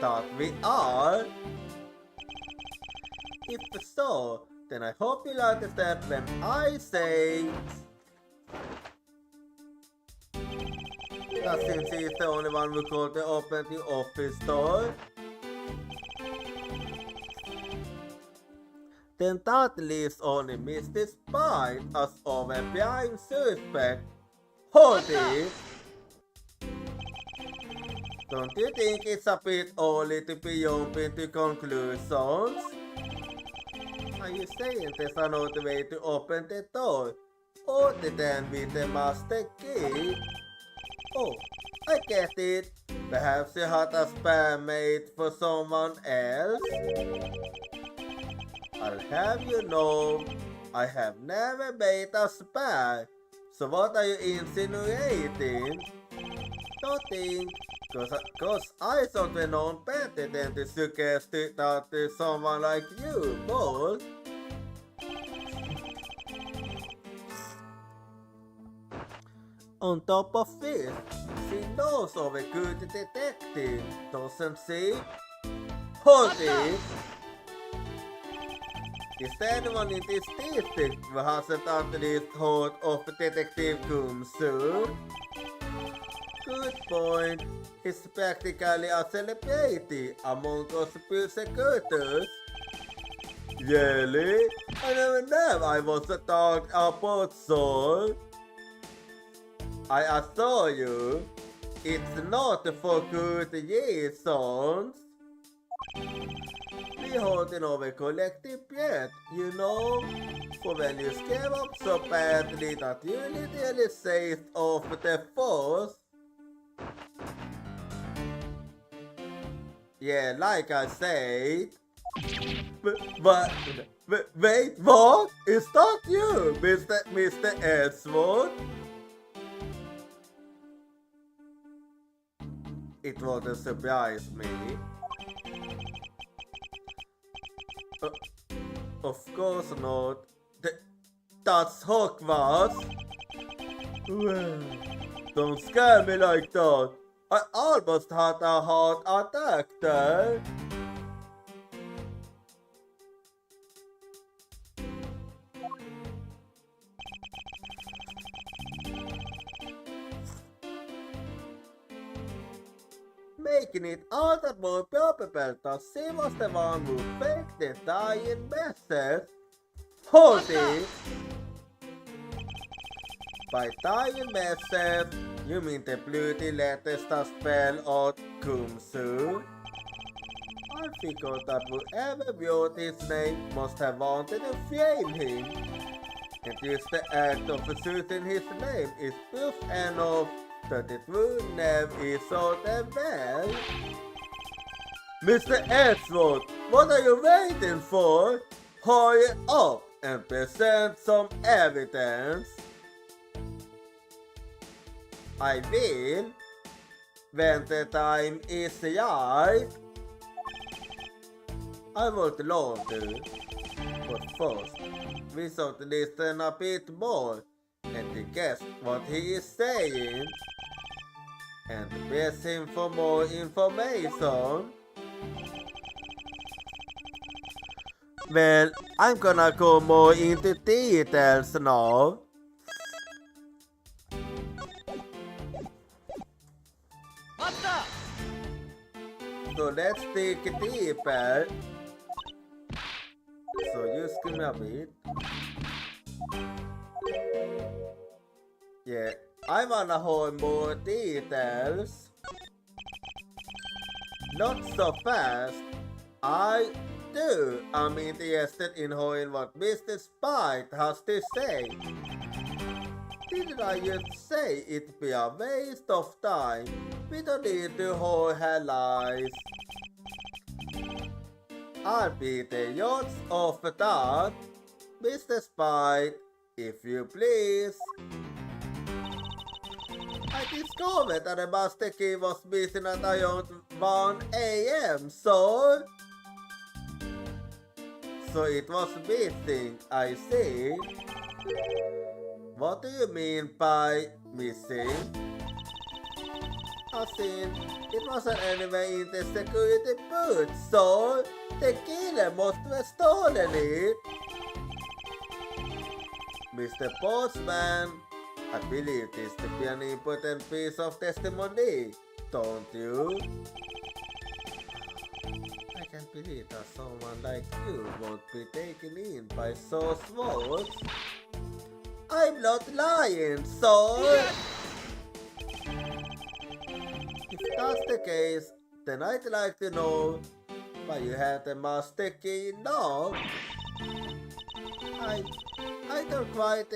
S2: Thought we are. If so, then I hope you'll understand when I say that since he's the only one who could open the office door, then that leaves only Mr. Spite as our prime suspect. Hold it! Don't you think it's a bit early to be jumping to conclusions? Are you saying there's another way to open the door, other than with the master key? Oh, I get it. Perhaps you had a spare made for someone else? I'll have you know, I have never made a spare. So what are you insinuating? Nothing. Cause I thought we known better than to suggest it that to someone like you, boss. On top of this, she knows of a good detective, doesn't she? Hold it! Is there anyone in this district who hasn't at least heard of Detective Kumsu? Good point. He's practically a celebrity among us prosecutors. Really? I never knew I was a talked about soul. I assure you, it's not for good reasons. We holding over collective yet, you know? For when you scare up so badly that you literally saved off the force. Yeah, like I said. But wait, what? Is that you, Mr. Edgeworth? It wouldn't surprise me. Of course not. That's Hogwarts. Well, don't scare me like that. I almost had a heart attack there. Making it all the more probable that she was the one who faked the dying message. Hold it! By dying message, you mean the bloody letters that spell out Kumsu? I figured that whoever wrote his name must have wanted to frame him. And just the act of choosing his name is proof enough that the true name is so damn well. Mr. Edgeworth, what are you waiting for? Hurry up and present some evidence. I will, when the time is right. I would love to, but first, we should listen a bit more and guess what he is saying, and press him for more information. Well, I'm gonna go more into details now. So let's dig deeper. So you scream a bit. Yeah, I wanna hold more details. Not so fast. too. I'm interested in hearing what Mr. Spite has to say. Didn't I just say it'd be a waste of time? We don't need to hold her lies. I'll be the judge of that. Mr. Spite, if you please. I discovered that the master key was missing at around 1 a.m. So it was missing, I see. What do you mean by missing? As in, it wasn't anywhere in the security booth, so the killer must have stolen it. Mr. Postman, I believe this to be an important piece of testimony, don't you? I can't believe that someone like you won't be taken in by so small. I'm not lying, so... If that's the case, then I'd like to know why you had the master key now. I don't quite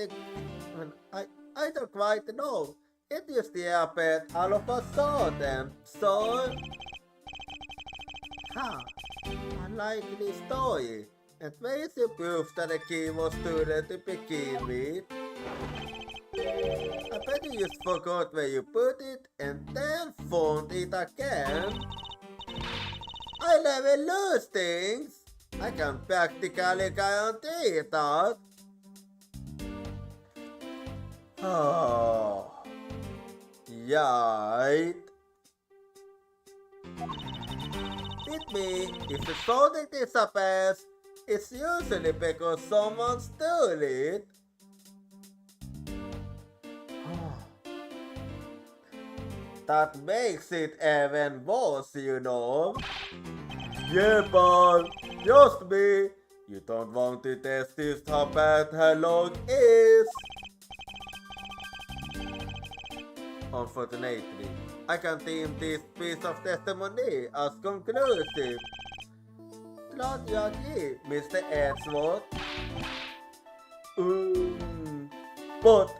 S2: know. It just happened all of a sudden, so... Unlikely story. And where is the proof that the key was stolen to begin with? I bet you just forgot where you put it and then found it again. I never lose things. I can practically guarantee that. Oh, right. With me, if something disappears, it's usually because someone stole it. That makes it even worse, you know. Yeah, but just me. You don't want to test just how bad her log is. Unfortunately, I can deem this piece of testimony as conclusive. Don't you agree, Mr. Edgeworth? But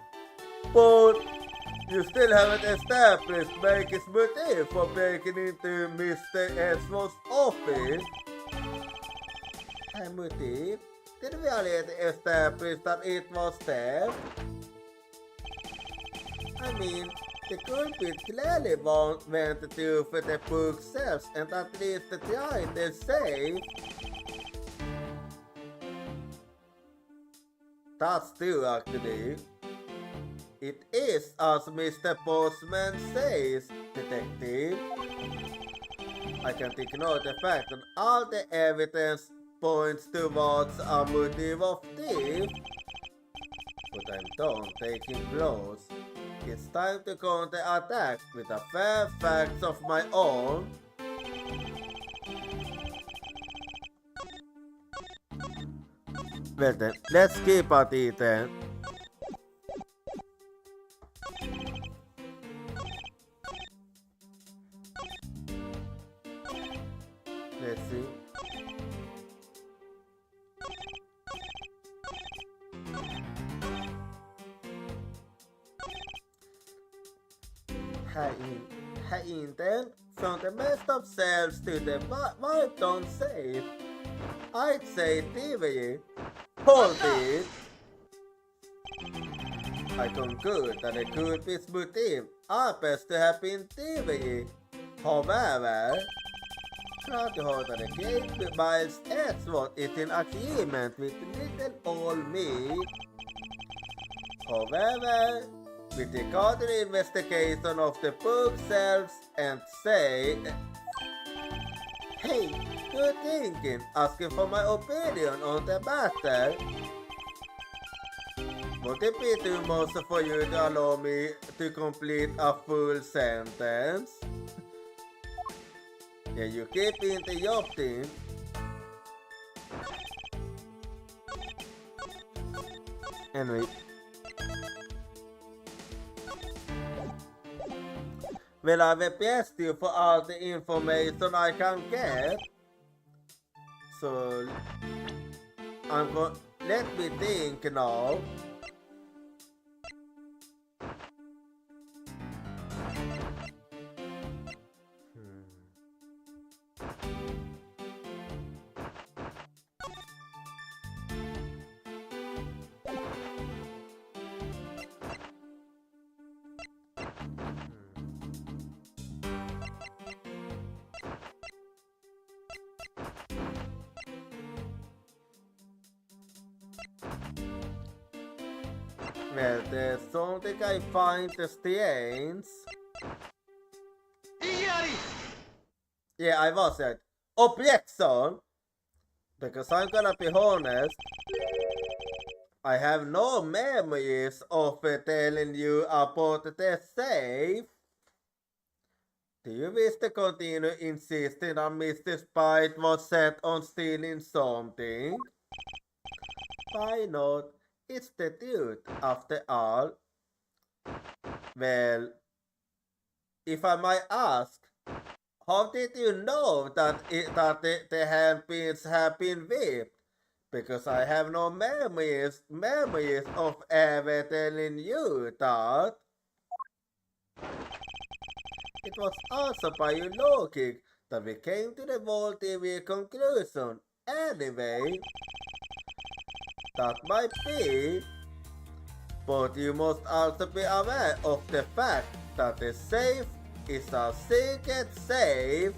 S2: you still haven't established Make's motive for breaking into Mr. Edgeworth's office. Her motive? Did we already establish that it was theft? I mean, the culprit clearly went to for the bookshelves and at least tried the safe. That's true, actually. It is as Mr. Postman says, Detective. I can't ignore the fact that all the evidence points towards a motive of thief. But I'm done taking blows. It's time to counter-attack with the fair facts of my own. Well then, let's keep at it then. Let's see. Her intent from the messed up cells to the wiped down safe. I'd say thievery. Hold it! I conclude that the culprit's motive appears to have been thievery. However, try to hold that the case Miles Edgeworth is in agreement with little old me. However, with the counter investigation of the bookshelves and say, hey, good thinking, asking for my opinion on the matter. Would it be too much for you to allow me to complete a full sentence? Yeah, you keep interrupting. Anyway. Well, I've asked you for all the information I can get. So let me think now. Well, there's something I find strange. Yeah, I was right. Objection! Because I'm gonna be honest, I have no memories of telling you about the safe. Do you wish to continue insisting that Mr. Spite was set on stealing something? Why not? It's the truth, after all. Well, if I might ask, how did you know that the handprints have been whipped? Because I have no memories of ever telling you that. It was also by your logic that we came to the Wall TV conclusion. Anyway, that might be, but you must also be aware of the fact that the safe is a secret safe.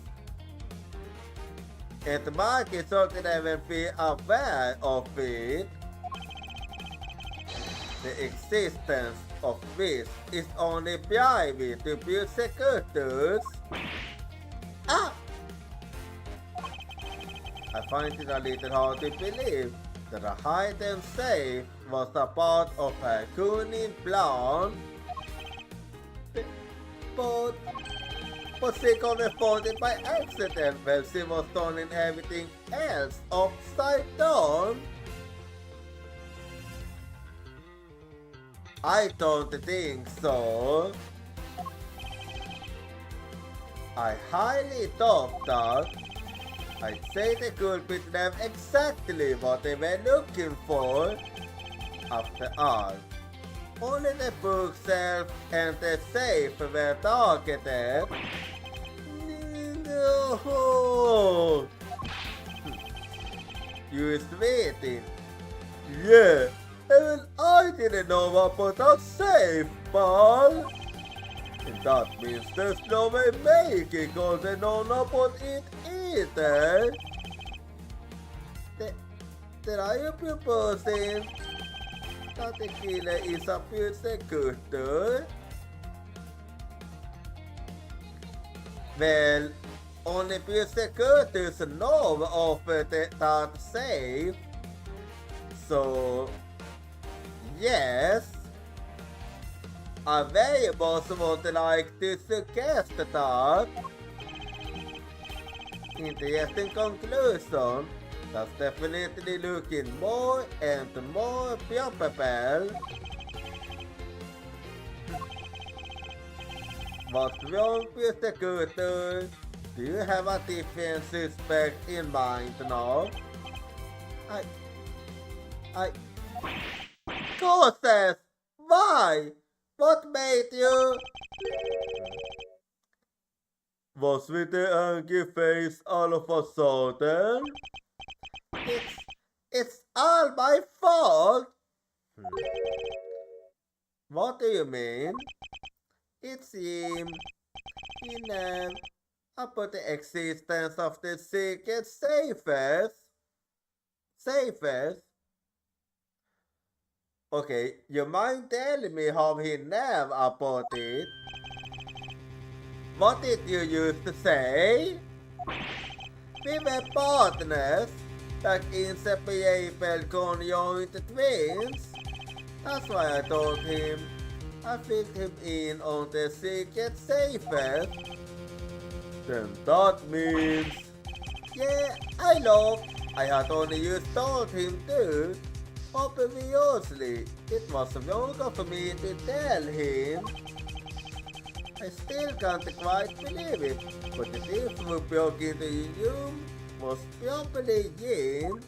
S2: And Marky should never be aware of it. The existence of which is only private to prosecutors. Ah! I find it a little hard to believe that a hidden safe was a part of her cunning plan. But she couldn't found it by accident when she was turning everything else upside down. I don't think so. I highly doubt that. I'd say the culprit knew exactly what they were looking for. After all, only the bookshelf and the safe were targeted. No. You sweetie. Yeah, even I didn't know about a safe, pal. And that means there's no way Makey could have known about it either. Then are you proposing that the killer is a prosecutor? Well, only prosecutors know of that safe. So, yes, I very much would like to suggest that. Interesting conclusion. That's definitely looking more and more probable. What's wrong, Prosecutor? Do you have a different suspect in mind now? Causes! Why? What made you? Was with the angry face all of a sudden? It's all my fault! What do you mean? It seems he knew about the existence of the secret safes. Okay, you mind telling me how he knew about it? What did you used to say? We were partners, like inseparable conjoined twins. That's why I told him I filled him in on the secret safes. Then that means... Yeah, I know. I had only you told him to. Obviously, it was wrong of me to tell him. I still can't quite believe it, but the thief who broke into your room most probably Jim.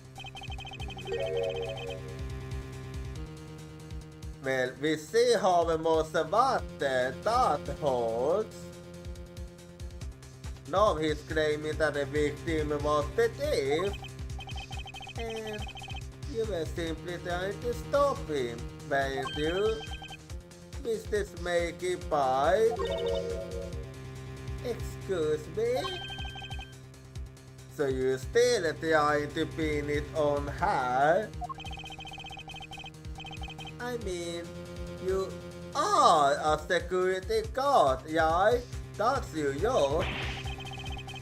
S2: Well, vi ser havet måste vatten that holds. Now he's claiming that the victim was the thief. And you were simply trying to stop him, weren't you, Mr. Smakey Pie? Excuse me? So you're still trying to pin it on her? I mean, you are a security guard, right? That's you, yo.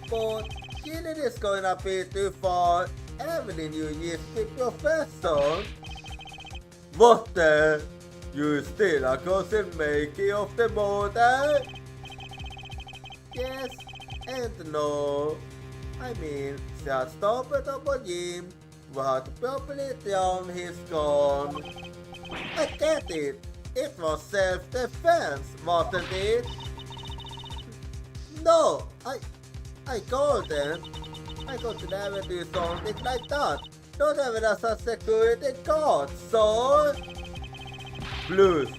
S2: But killing is gonna be too far. Evelyn, you used to professor. What the? You still a cousin making of the border? Yes and no. I mean, just stop it up on him. What properly down his gun. I get it. It was self-defense, wasn't it? No, I called them. I could never do something like that. Not even as a security guard, so... Plus,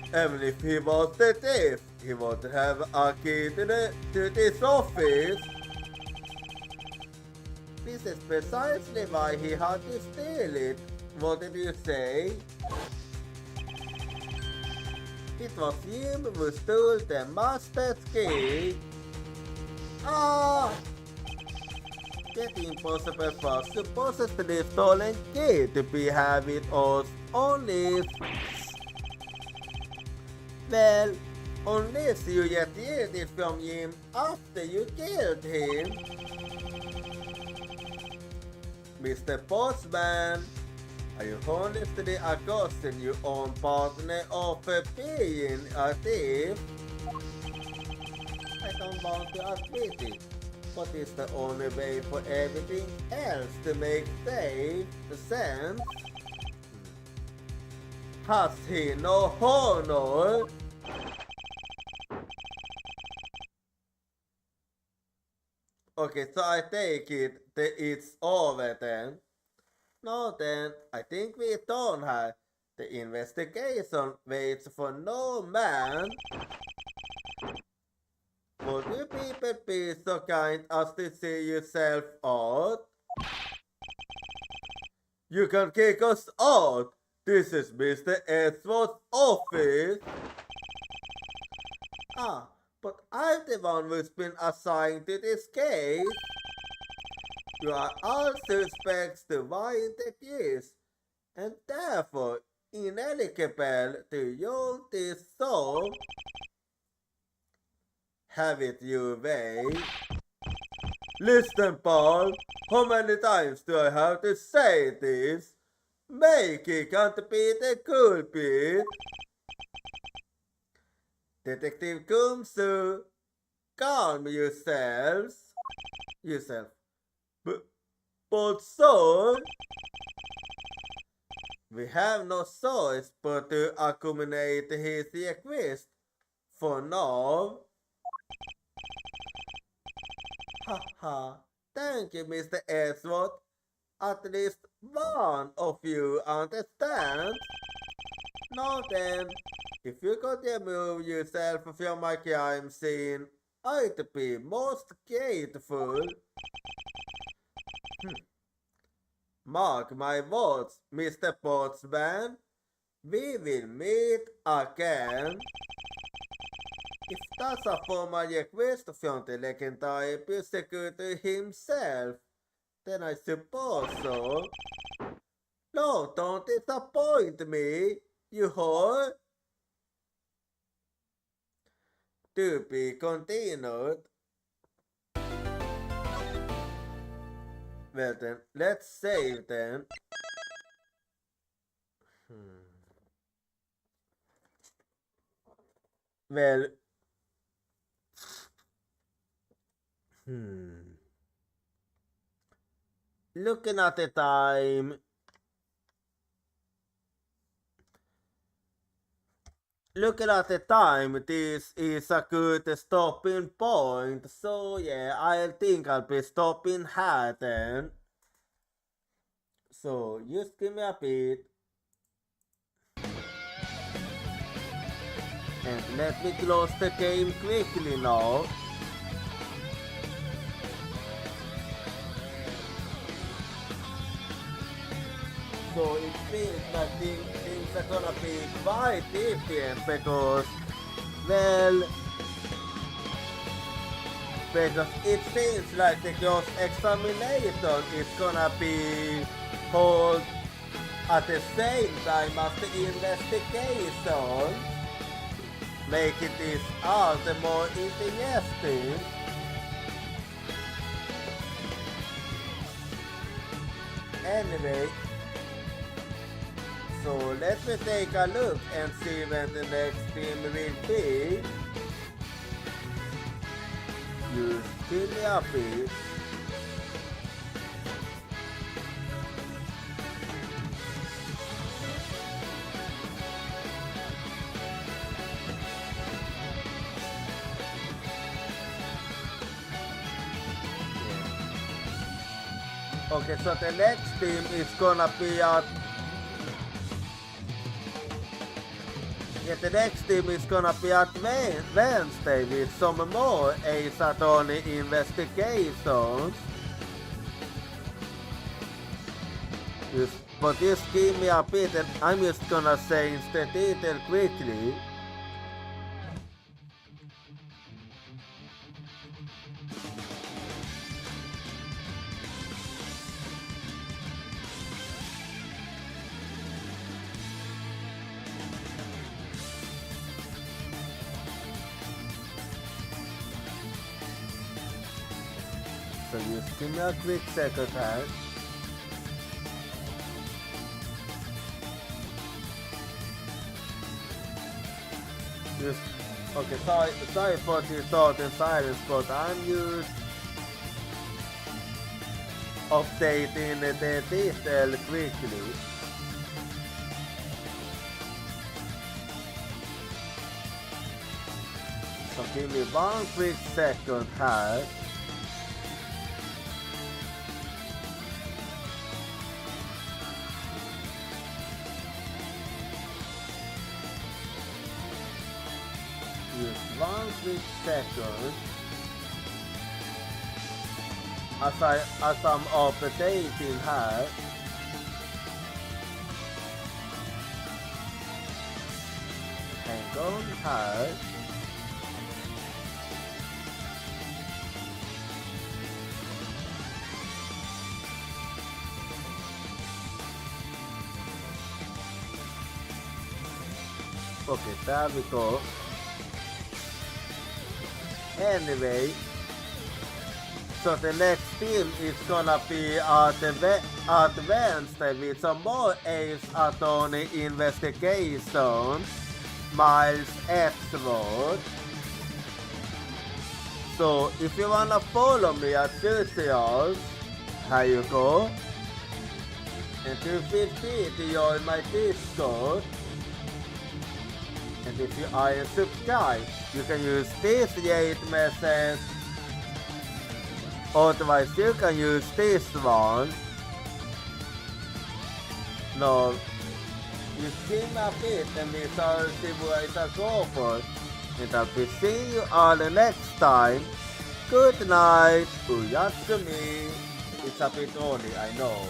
S2: even if he was the thief, he would have a key to this office. This is precisely why he had to steal it. What did you say? It was him who stole the master's key. Ah! Getting impossible for supposedly stolen key to be have it us only. Well, unless you get it from him after you killed him. Mr. Postman, are you honestly accusing your own partner of being a thief? I don't want to admit it, but it's the only way for everything else to make sense. Has he no honor? Okay, so I take it that it's over then. No, then, I think we don't have. The investigation waits for no man. Would you people be so kind as to see yourself out? You can kick us out. This is Mr. Edward's office. Ah, but I'm the one who's been assigned to this case. You are all suspects to wind the case, and therefore ineligible to use this song. Have it your way. Listen, Paul, how many times do I have to say this? Makey can't be the culprit. Detective Kumsu, calm yourself. But sir, we have no choice but to accommodate his request for now. Haha, thank you, Mr. Edward. At least one of you understands. Now then, if you could remove yourself from my crime scene, I'd be most grateful. Mark my words, Mr. Postman. We will meet again. If that's a formal request from the legendary Prosecutor himself, then I suppose so. No, don't disappoint me, you whore. To be continued. Well then, let's save then. Well, looking at the time, looking at the time, this is a good stopping point. So yeah, I think I'll be stopping here then. So just give me a bit. And let me close the game quickly now. So it feels like things are gonna be quite different because, well, because it seems like the cross-examination is gonna be held at the same time as the investigation, making this all the more interesting. Anyway, so let me take a look and see when the next team will be. Just give me a bit. Okay, so the next team is gonna be at the next team is gonna be at Wednesday with some more Ace Attorney investigations. But just give me a bit and I'm just gonna change the title quickly. So just give me a quick second here. Just, okay, sorry for this thought in silence, but I'm just updating the detail quickly. So give me one quick second here. Just one quick second as I'm updating here. Hang on here. Okay, there we go. Anyway, so the next team is gonna be at Wednesday with some more Ace Attorney investigations, Miles Epsworth. So if you wanna follow me at tutorials, here you go. And feel free to join my Discord. And if you are subscribed, you can use this rate message. Otherwise, you can use this one. No, you skim a bit and we shall see where it will go for. And I'll be seeing you all the next time. Good night. Uyatsumi. It's a bit early, I know.